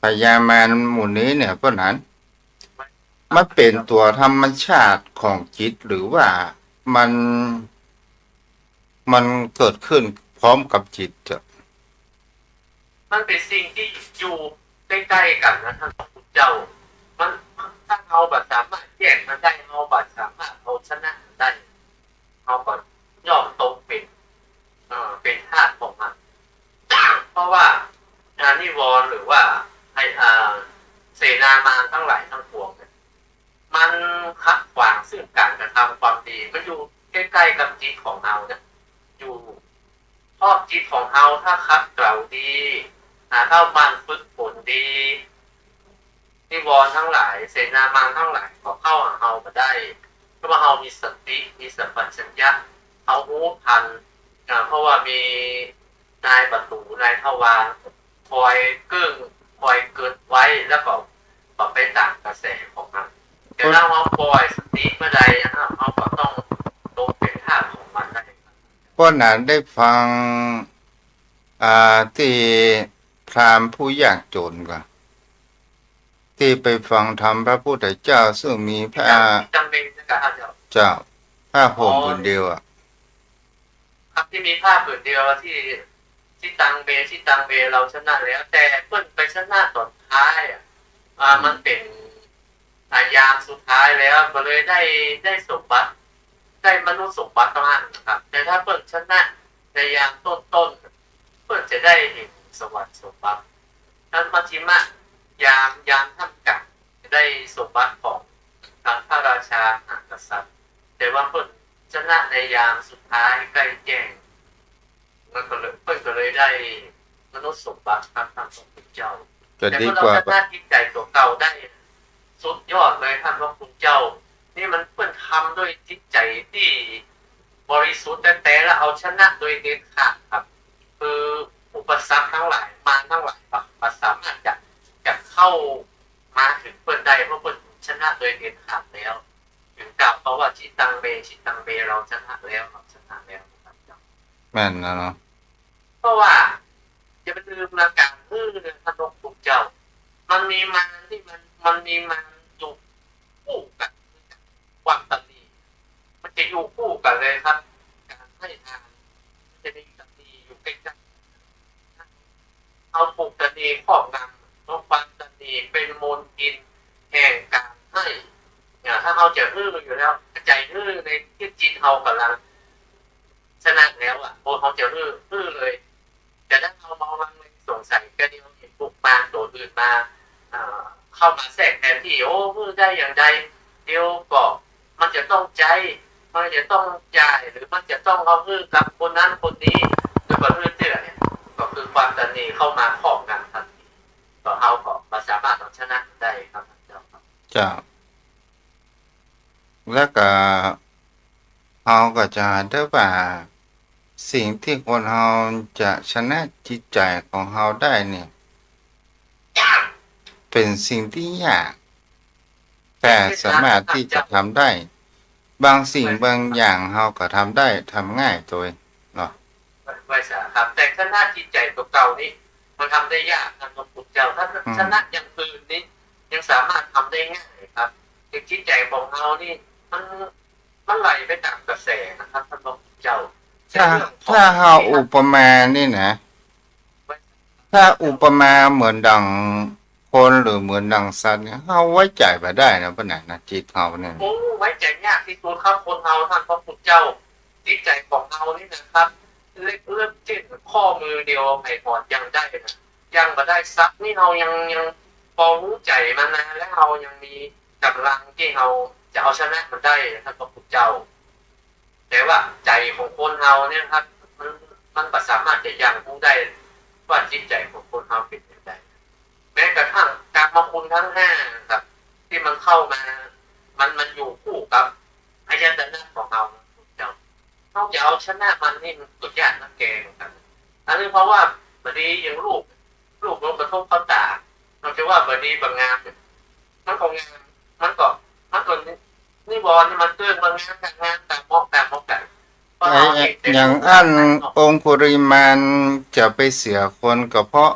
พยามารหมู่นี้เนี่ยเพราะนั้นมันเป็นตัวธรรมชาติของจิตหรือว่ามันมันเกิดขึ้นพร้อมกับจิตจ้ะ มันเป็นสิ่งที่อยู่ใกล้ๆกันนะท่านพระพุทธเจ้ามันถ้าเราแบบสามารถแยกมันได้เราแบบสามารถเอาชนะมันได้เราก็ย่อมตกเป็นธาตุของมัน เพราะว่านิวรณ์หรือว่าไอเสนามารทั้งหลายทั้งปวงเนี่ยมันขัดขวางซึ่งการกระทำความดีมันอยู่ใกล้ๆกับจิตของเราเนี่ยอยู่เพราะจิตของเราถ้าคัดเกลาดีถ้ามันฝึกฝนดีนิวรณ์ทั้งหลายเสนามารทั้งหลายก็เข้าหาเราก็ได้เพราะว่าเรามีสติมีสัมปชัญญะเอารู้ทันเพราะว่ามีนายประตูนายทวารคอยเกื้องคอยเกิดไว้แล้วก็ไปตามกระแสของมันแต่ถ้าเราปล่อยสติเมื่อใดเราก็ต้องลงเป็นท่าของมันได้ เพราะนั้นได้ฟังที่พราหมณ์ผู้ยากจนก็ที่ไปฟังธรรมพระพุทธเจ้าซึ่งมีพระ จำเป็นนะครับ เจ้าผ้าห่มผืนเดียวอ่ะ ครับที่มีผ้าผืนเดียวที่ตังเบเราชนะแล้วแต่เพิ่นไปชนะตอนท้ายมันเป็นยามสุดท้ายแล้วก็เลยได้สมบัติได้มนุษย์สมบัติตรงนั้นครับแต่ถ้าเพิ่นชนะในยามต้นเพิ่นจะได้เห็นสวรรค์สมบัตินั้นมัชฌิมะยามท่ามกลางจะได้สมบัติของทางพระราชาหากษัตริย์แต่ว่าเพิ่นชนะในยามสุดท้ายใกล้แจ้งมันก็เลยเพิ่นก็เลยได้มนุษย์สมบัติครับท่านพระพุทธเจ้า ก็ดี แต่ กว่า เมื่อเราชนะจิตใจตัวเก่าได้สุดยอดเลยท่านพระคุณเจ้านี่มันเพิ่นทำด้วยจิตใจที่บริสุทธิ์แต่แล้วเอาชนะโดยเด็ดขาดครับคืออุปสรรคทั้งหลายมารทั้งหลายมันสามารถจะเข้ามาถึงเพิ่นได้เพราะเพิ่นชนะโดยเด็ดขาดแล้วถึงกล่าวเพราะว่าจิตตังเบเราชนะแล้วเราชนะแล้วครับเจ้า แม่นนะเนาะ เพราะว่าอย่าไปลืมนะการท่านพระคุณเจ้ามันมีมันที่มันมีมันอยู่คู่กันความตนีมันจะอยู่คู่กันเลยครับ การให้ทานจะมีตนีอยู่ใกล้ๆเอาถูกตนีครอบงำเพราะความตนีเป็นมลทินแห่งการให้ถ้าเราจะอยู่แล้วใจในที่จิตเรากำลังชนะแล้วโอ้เขาจะเลยแต่ถ้าเรามองมันสงสัยก็เดียวเห็นพวกมารตัวอื่นมาเข้ามาแทรกแทนที่โอ้ได้อย่างใดเดียวก็มันจะต้องใจมันจะต้องจ่ายหรือมันจะต้องเอากับคนนั้นคนนี้หรือว่าเจื่อเนี่ยก็คือความตนีเข้ามาครอบงำทันทีก็เขาก็มาสามารถเอาชนะได้ครับเจ้าครับ เจ้าแล้วก็เราก็จะได้ว่าสิ่งที่คนเราจะชนะจิตใจของเราได้เนี่ยเป็นสิ่งที่ยากแต่สามารถที่จะทำได้ บางสิ่งบางอย่างเราก็ทำได้ทำง่ายตัวเนาะ ไว้สาครับแต่ชนะจิตใจตัวเก่านี้มันทำได้ยากท่านพระพุทธเจ้าถ้าชนะอย่างอื่นนี้ยังสามารถทำได้ง่ายครับแต่จิตใจของเรานี่มันไหลไปตามกระแสนะครับท่านพระพุทธเจ้า ถ้าเราอุปมานี่นะถ้าอุปมาเหมือนดังคนหรือเหมือนดังสัตว์เนี่ยเราไว้ใจไปได้นะปะนั้นนะจิตเราเนี่ย โอ้ไว้ใจยากที่สุดครับคนเราท่านพระพุทธเจ้าจิตใจของเรานี่นะครับเล็กเริ่มจิ้นข้อมือเดียวไผ่หอดยังได้นะยังมาได้ซักนี่เรายัง พอรู้ใจมันนะแล้วเรายังมีกำลังที่เราจะเอาชนะมันได้ท่านพระพุทธเจ้าแต่ว่าใจของคนเราเนี่ยครับมันมันก็สามารถจะยังรู้ได้ว่าจิตใจของคนเราเป็นอย่างไรแม้กระทั่งกรรมคุณทั้งห้าครับที่มันเข้ามามันอยู่คู่กับอายตนะของเราเจ้าเราจะเอาชนะมันนี่มันสุดยากนักแกครับอันนี้เพราะว่าบางทีอย่างลูกมันกระทบเข้าตาเราจะว่าบางทีบางงามมันก็งามมันก็นี่บอลนี่มันเตื้องบางงามต่างงามต่างมอกกันเพราะเราเห็นแต่ อย่างอันองคุริมานจะไปเสียคนก็เพราะ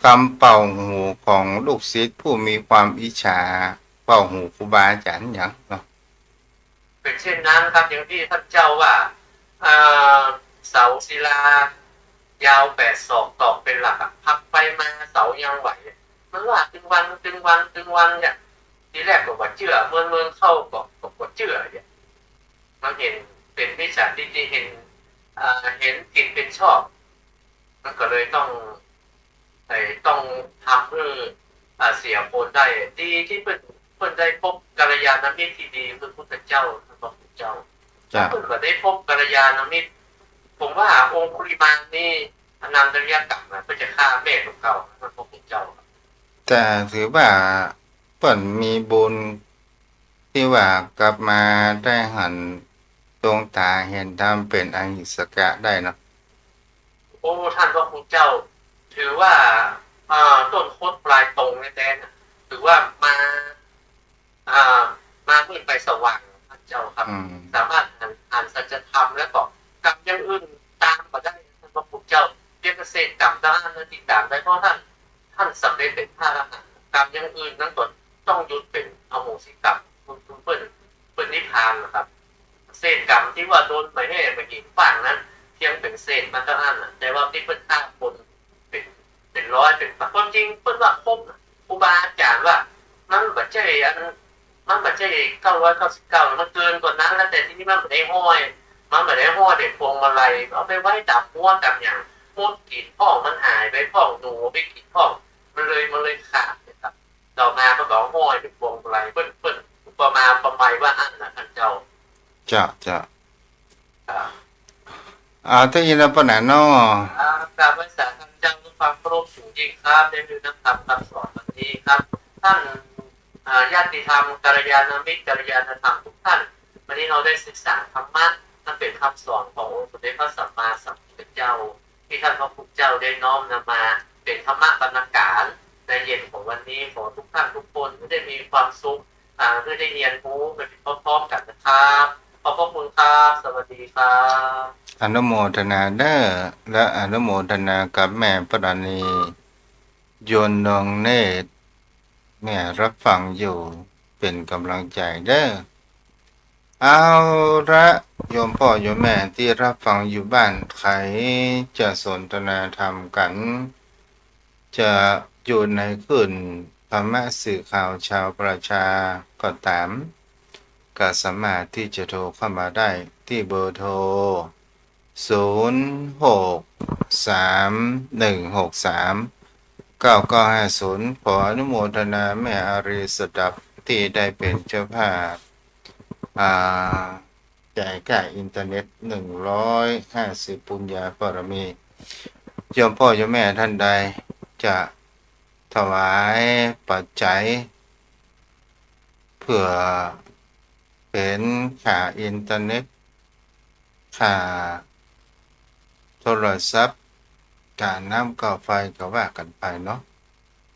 คำเป่าหูของลูกศิษย์ผู้มีความอิจฉาเป่าหูครูบาอาจารย์อย่างเนาะ เป็นเช่นนั้นครับอย่างที่ท่านเจ้าว่าเอ่เสาศิลายาว8 ศอกตอกเป็นหลักอะพับไปมาเสายังไหวมันว่าตึงวันเนี่ยทีแรกก็ว่าเชื่อเมืองเข้าก็เชื่อเนี่ยมันเห็นเป็นวิชาที่เห็นเห็นผิดเป็นชอบมันก็เลยต้องทำเพื่อเสียผลได้ดีที่เพิ่นได้พบกัลยาณมิตรที่ดีคือพระพุทธเจ้าพระพุทธเจ้า จ้ะ เพิ่งก็ได้พบกัลยาณมิตรผมว่าองคุลิมานนี่อนันตริยกรรมนะเพื่อจะฆ่าแม่ของเขาพระพุทธเจ้า แต่ถือว่าเปิ่นมีบุญที่ว่ากลับมาได้หันดวงตาเห็นธรรมเป็นอหิสกะได้เนาะ โอ้ท่านพระพุทธเจ้า ถือว่าต้นโคตรปลายตรงในแดนนะถือว่าอ่ามามืดไปสว่างท่านเจ้าครับ อืม สามารถอ่านสัจธรรมแล้วก็กรรมอยังอื่นตามมาได้ท่านพระพุทธเจ้าเรียกเกษตรกรรมด้านนั้นติดตามได้เพราะท่านสำเร็จเป็นพระอรหันต์กรรมอยังอื่นนั้นต้องยุดเป็นอโหสิกรรมคุณเปิ้นนิพพานนะครับเศษกรรมที่ว่าโดนไปให้ไปอีกฝั่งนั้นเพียงเป็นเศษมันเท่านั้นน่ะแต่ว่าที่เปิ้นฆ่าคนเป็นร้อยเป็นความจริงเปิ้นว่าครบครูบาอาจารย์ว่ามันบัดใจมันบัดใจ999มันเกินกว่านั้นแล้วแต่ที่นี่มันไม่ได้ห้อยมันไม่ได้ห้อยเด็กพวงมาลัยเอาไปไว้ดับม้วนดับอย่างมดกินพ่องมันหายไปพ่องหนูไปกินพ่องมันเลยขาดนะครับต่อมาก็บอกห้อยเป็นพวงมาลัยเปิ้นประมาณว่าอันนะท่านเจ้า จ้ะถ้ายินแล้วปะหนาเนาะ กราบไหว้สาธุท่านเจ้าด้วยความเคารพสูงยิ่งครับได้ดูน้ำธรรมคำสอนวันนี้ครับ ท่านญาติธรรมกัลยาณมิตรกัลยาณธรรมทุกท่านวันนี้เราได้ศึกษาธรรมะนั่นเป็นคำสอนขององค์สมเด็จพระสัมมาสัมพุทธเจ้า ที่ท่านพระพุทธเจ้าได้น้อมนำมาเป็นธรรมะบรรณาการในเย็นของวันนี้ขอทุกท่านทุกคนได้มีความสุขได้เรียนรู้ไปพร้อมๆกันนะครับขอบพระคุณครับสวัสดีครับ อนุโมทนาเด้อและอนุโมทนากับแม่ปราณีโยนดวงเนตรแม่รับฟังอยู่เป็นกำลังใจเด้อเอาละโยมพ่อโยมแม่ที่รับฟังอยู่บ้านใครจะสนทนาธรรมกัน จะอยู่ในขึ้นธรรมะสื่อข่าวชาวประชาก็ตามก็สามารถที่จะโทรเข้ามาได้ที่เบอร์โทร 0631639950 ขออนุโมทนาแม่อารีสดับที่ได้เป็นเจ้าภาพแจกจ่ายอินเทอร์เน็ต150ปุญญาบารมีโยมพ่อโยมแม่ท่านใดจะถวายปัจจัยเพื่อเป็นค่าอินเทอร์เน็ตค่าโทรศัพท์การน้ำกาไฟก็ว่ากันไปเนาะ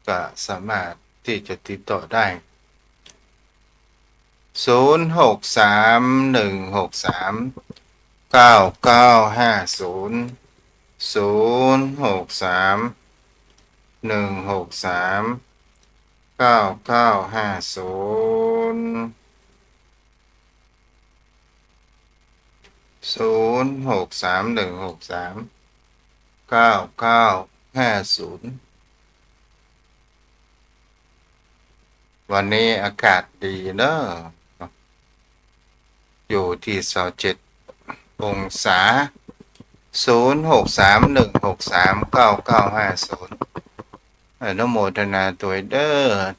ก็สามารถที่จะติดต่อได้0631639950 0631639950 0631639950 วันนี้อากาศดีเนอะอยู่ที่27องศา0631639950 อนุโมทนาตัวเด้อ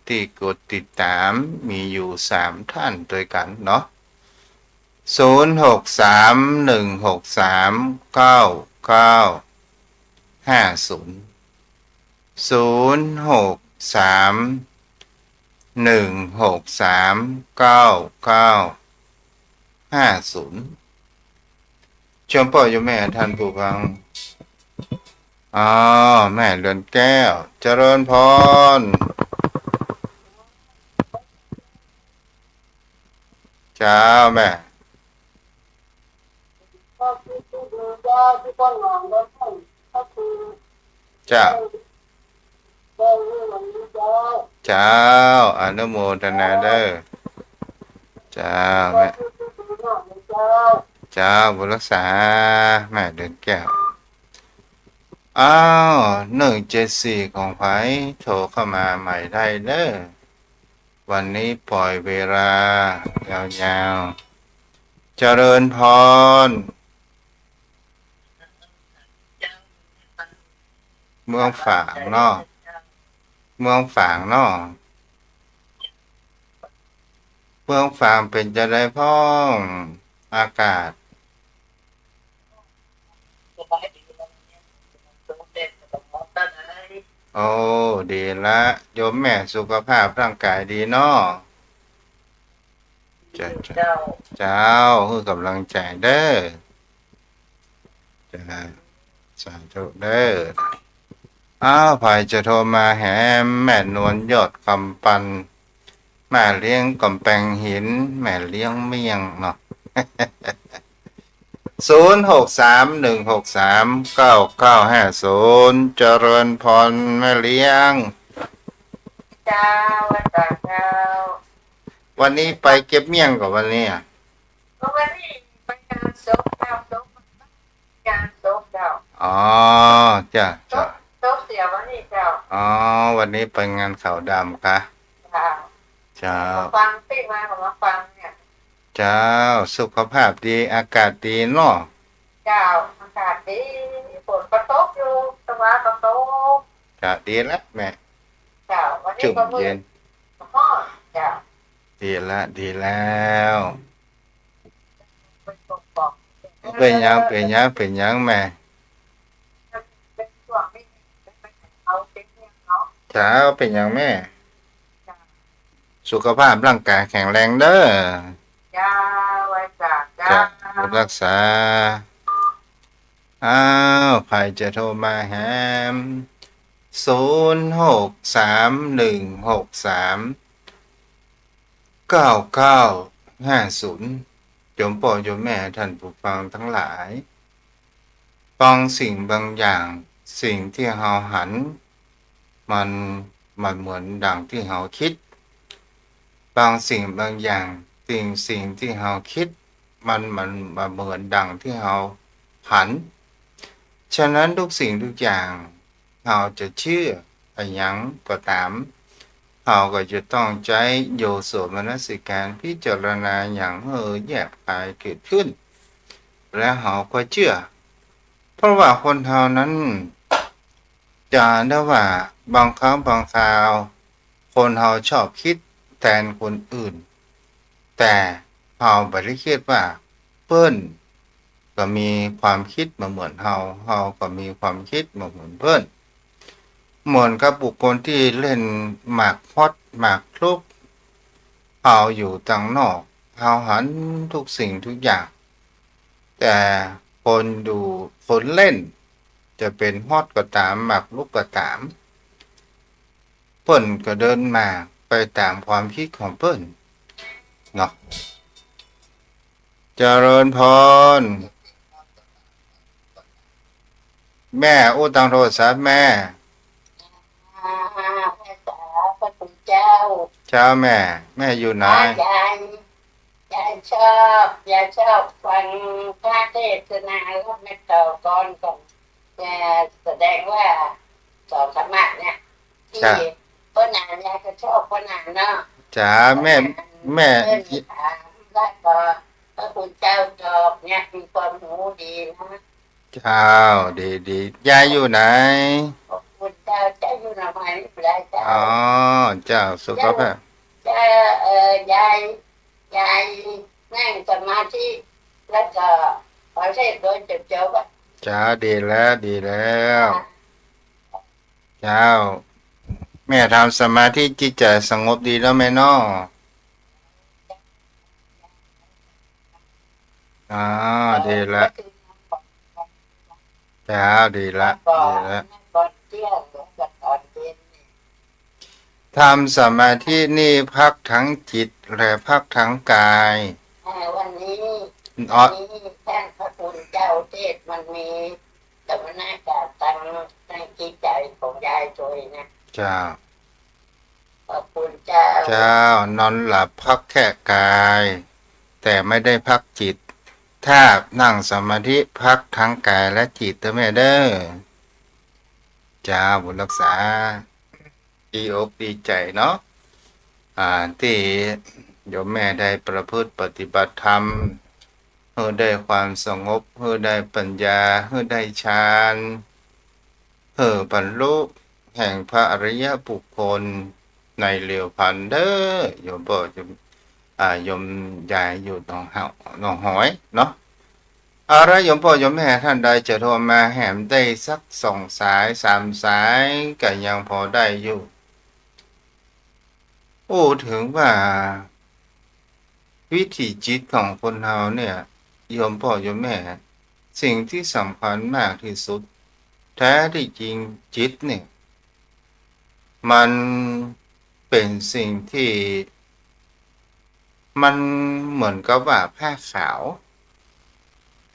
ที่กดติดตามมีอยู่3 ท่านด้วยกันเนาะ06316399500631639950ชมพ่ออยู่แม่ท่านผู้ฟังอ๋อแม่เรือนแก้วเจริญพรเจ้าแม่เจ้าเจ้าอนุโมทนาเด้อเจ้าแม่เจ้าบุญรักษาแม่เรือนแก้วอ้าว174ของไผโทรเข้ามาใหม่ได้เด้อวันนี้ปล่อยเวลายาวๆเจริญพรเมืองฝางเนาะเมืองฝางเนาะเมืองฝางเป็นจะได้พ้องอากาศโอ้ดีละโยมแม่สุขภาพร่างกายดีเนาะเจ้าคือกำลังใจเด้อจ้าสาธุเด้ออ้าวไผจะโทรมาแหมแม่นวลยอดคำปันแม่เลี้ยงกำแพงหินแม่เลี้ยงเมียงเนาะ0631639950เจริญพรแม่เลี้ยงเจ้าจากเจ้าวันนี้ไปเก็บเมี่ยงกับวันนี้อ่ะวันนี้ไปงานศพเจ้างานศพเจ้าอ๋อจ้ะจ้ะศพเสียวันนี้เจ้าอ๋อวันนี้ไปงานขาวดำค่ะเจ้าฟังติ้งมาของมาฟังเนี่ยเจ้าสุขภาพดีอากาศดีเนาะเจ้าอากาศดีฝนก็ตกอยู่สบายก็ตกจะดีแล้วแม่เจ้าวันนี้ก็มืดพ่อเจ้าดีละดีแล้วเป็นยังเป็นยังเป็นยังแม่เช้าเป็นยังแม่สุขภาพร่างกายแข็งแรงเด้อจ้าไว้จ้าจ้ารักษาอ้าวใครจะโทรมาแฮม0631639950จมพ่อโยมแม่ท่านผู้ฟังทั้งหลายบางสิ่งบางอย่างสิ่งที่เราหันมันเหมือนดังที่เราคิดบางสิ่งบางอย่างสิ่งที่เราคิดมันเหมือนดังที่เราหันฉะนั้นทุกสิ่งทุกอย่างเราจะเชื่ออะไรยังก็ตามเราก็จะต้องใช้โยโสมนสิการพิจารณาอย่างแยบคายเกิดขึ้นและเราก็เชื่อเพราะว่าคนเรานั้นจะได้ว่าบางครั้งบางคราวคนเราชอบคิดแทนคนอื่นแต่เราไม่ได้คิดว่าเปิ้นก็มีความคิดเหมือนเราก็มีความคิดเหมือนเปิ้นเหมือนกับบุคคลที่เล่นหมากฮอตหมากคลุกเราอยู่ต่างนอกเราหันทุกสิ่งทุกอย่างแต่คนดูคนเล่นจะเป็นฮอตก็ตามหมากลุกก็ตามเปิ้นก็เดินมาไปตามความคิดของเปิ้นเนาะเจริญพรแม่อู้ตังโทรศัพท์แม่แม่จ๋าพระคุณเจ้าเช้าแม่อยู่ไหนยายชอบฟังพระเทศนาแล้วแม่ต่อก่อนแสดงว่าสอนธรรมะเนี่ยที่พ่อนานยายก็ชอบพ่อนานเนาะจ๋าแม่ได้ก็พระคุณเจ้าตอบเนี่ยมีความหูดีนะเจ้าดียายอยู่ไหนขอบคุณเจ้าอยู่ นามัยไม่ได้เจ้า อ๋อเจ้าสุขภาพ จะยายนั่งสมาธิแล้วก็พอเสร็จโดยจบอ่ะ จ้าดีแล้วดีแล้ว เจ้า แม่ทำสมาธิจิตใจสงบดีแล้วแม่น้ออ๋อดีละเจ้าดีละดีละ ก่อนเที่ยงกับตอนเย็น ทำสมาธินี่พักทั้งจิตและพักทั้งกาย วันนี้ อ๋อ ท่านพระคุณเจ้าเทศมันมีสมณกาตั้งในจิตใจของยายตัวเองนะ เจ้า พระคุณเจ้า เจ้านอนหลับพักแค่กาย แต่ไม่ได้พักจิต ถ้านั่งสมาธิพักทั้งกายและจิตเด้อแม่เด้อเจ้าบุญรักษาดีอกดีใจเนาะที่โยมแม่ได้ประพฤติปฏิบัติธรรมเพื่อได้ความสงบเพื่อได้ปัญญาเพื่อได้ฌานเพื่อบรรลุแห่งพระอริยบุคคลในเร็วพันเด้อโยมบอกโยมโยมยายอยู่หนองหอยเนาะอะไรโยมพ่อโยมแม่ท่านใดจะโทรมาแหมได้สัก2 สาย3 สายก็ยังพอได้อยู่ถึงว่าวิถีจิตของคนเราเนี่ยโยมพ่อโยมแม่สิ่งที่สำคัญมากที่สุดแท้ที่จริงจิตเนี่ยมันเป็นสิ่งที่มันเหมือนกับว่าผ้าขาว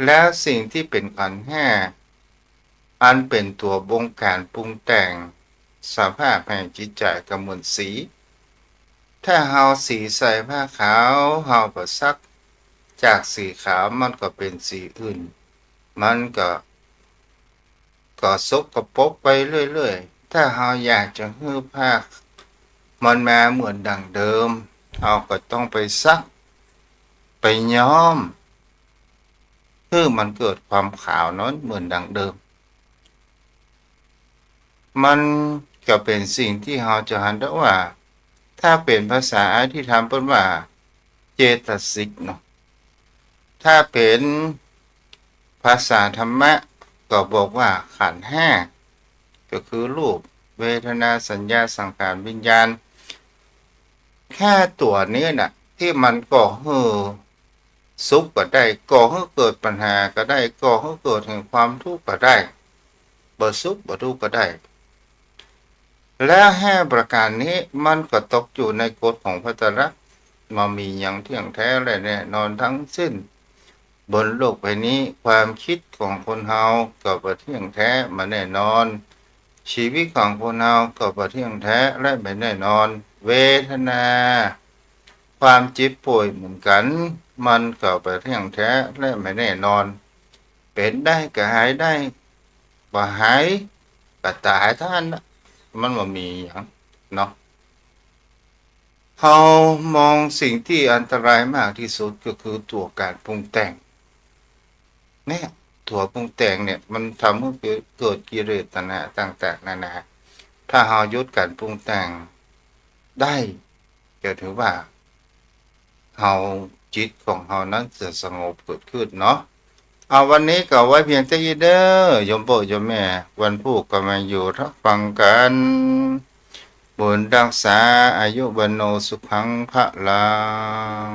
แล้วสิ่งที่เป็นขันธ์ห้าอันเป็นตัวบงการปรุงแต่งสภาพแห่งจิตใจก็เหมือนสีถ้าเฮาสีใส่ผ้าขาวเฮาก็ซักจากสีขาวมันก็เป็นสีอื่นมันก็สกปรกไปเรื่อยๆถ้าเฮาอยากจะให้ผ้ามันมาเหมือนดังเดิมเฮาก็ต้องไปซักไปย้อมเพื่อมันเกิดความขาวนั้นเหมือนดังเดิมมันก็เป็นสิ่งที่เฮาจะหันได้ว่าถ้าเป็นภาษาที่ทำเป็นว่าเจตสิกเนาะถ้าเป็นภาษาธรรมะก็บอกว่าขันธ์ห้าก็คือรูปเวทนาสัญญาสังขารวิญญาณแค่ตัวนี้น่ะที่มันก่อให้สุขก็ได้ก่อให้เกิดปัญหาก็ได้ก่อให้เกิดแห่งความทุกข์ก็ได้บ่สุขบ่ทุกข์ก็ได้และห้าประการนี้มันก็ตกอยู่ในกฎของพระไตรลักษณ์มามีอย่างเที่ยงแท้และแน่นอนทั้งสิ้นบนโลกใบนี้ความคิดของคนเฮาก็บ่เที่ยงแท้มาแน่นอนชีวิตของคนเฮาก็บ่เที่ยงแท้และไม่แน่นอนเวทนาความเจ็บป่วยเหมือนกันมันก็บ่เที่ยงแท้และไม่แน่นอนเป็นได้ก็หายได้บ่หายก็ตายเท่านั้นนะมันบ่มีหยังเนาะเฮามองสิ่งที่อันตรายมากที่สุดก็คือตัวการปรุงแต่งเนี่ยตัวปรุงแต่งเนี่ยมันทำให้เกิดกิเลสตัณหาต่างๆนานาถ้าเฮาหยุดการปรุงแต่งได้ก็ถือว่าเฮาจิตของเฮานั้นจะสงบเกิดขึ้นเนาะเอาวันนี้ก็ไว้เพียงเท่านี้เด้อโยมพ่อโยมแม่วันพุธก็มาอยู่รับฟังกันบุญรักษาอายุวันโนสุขังพลัง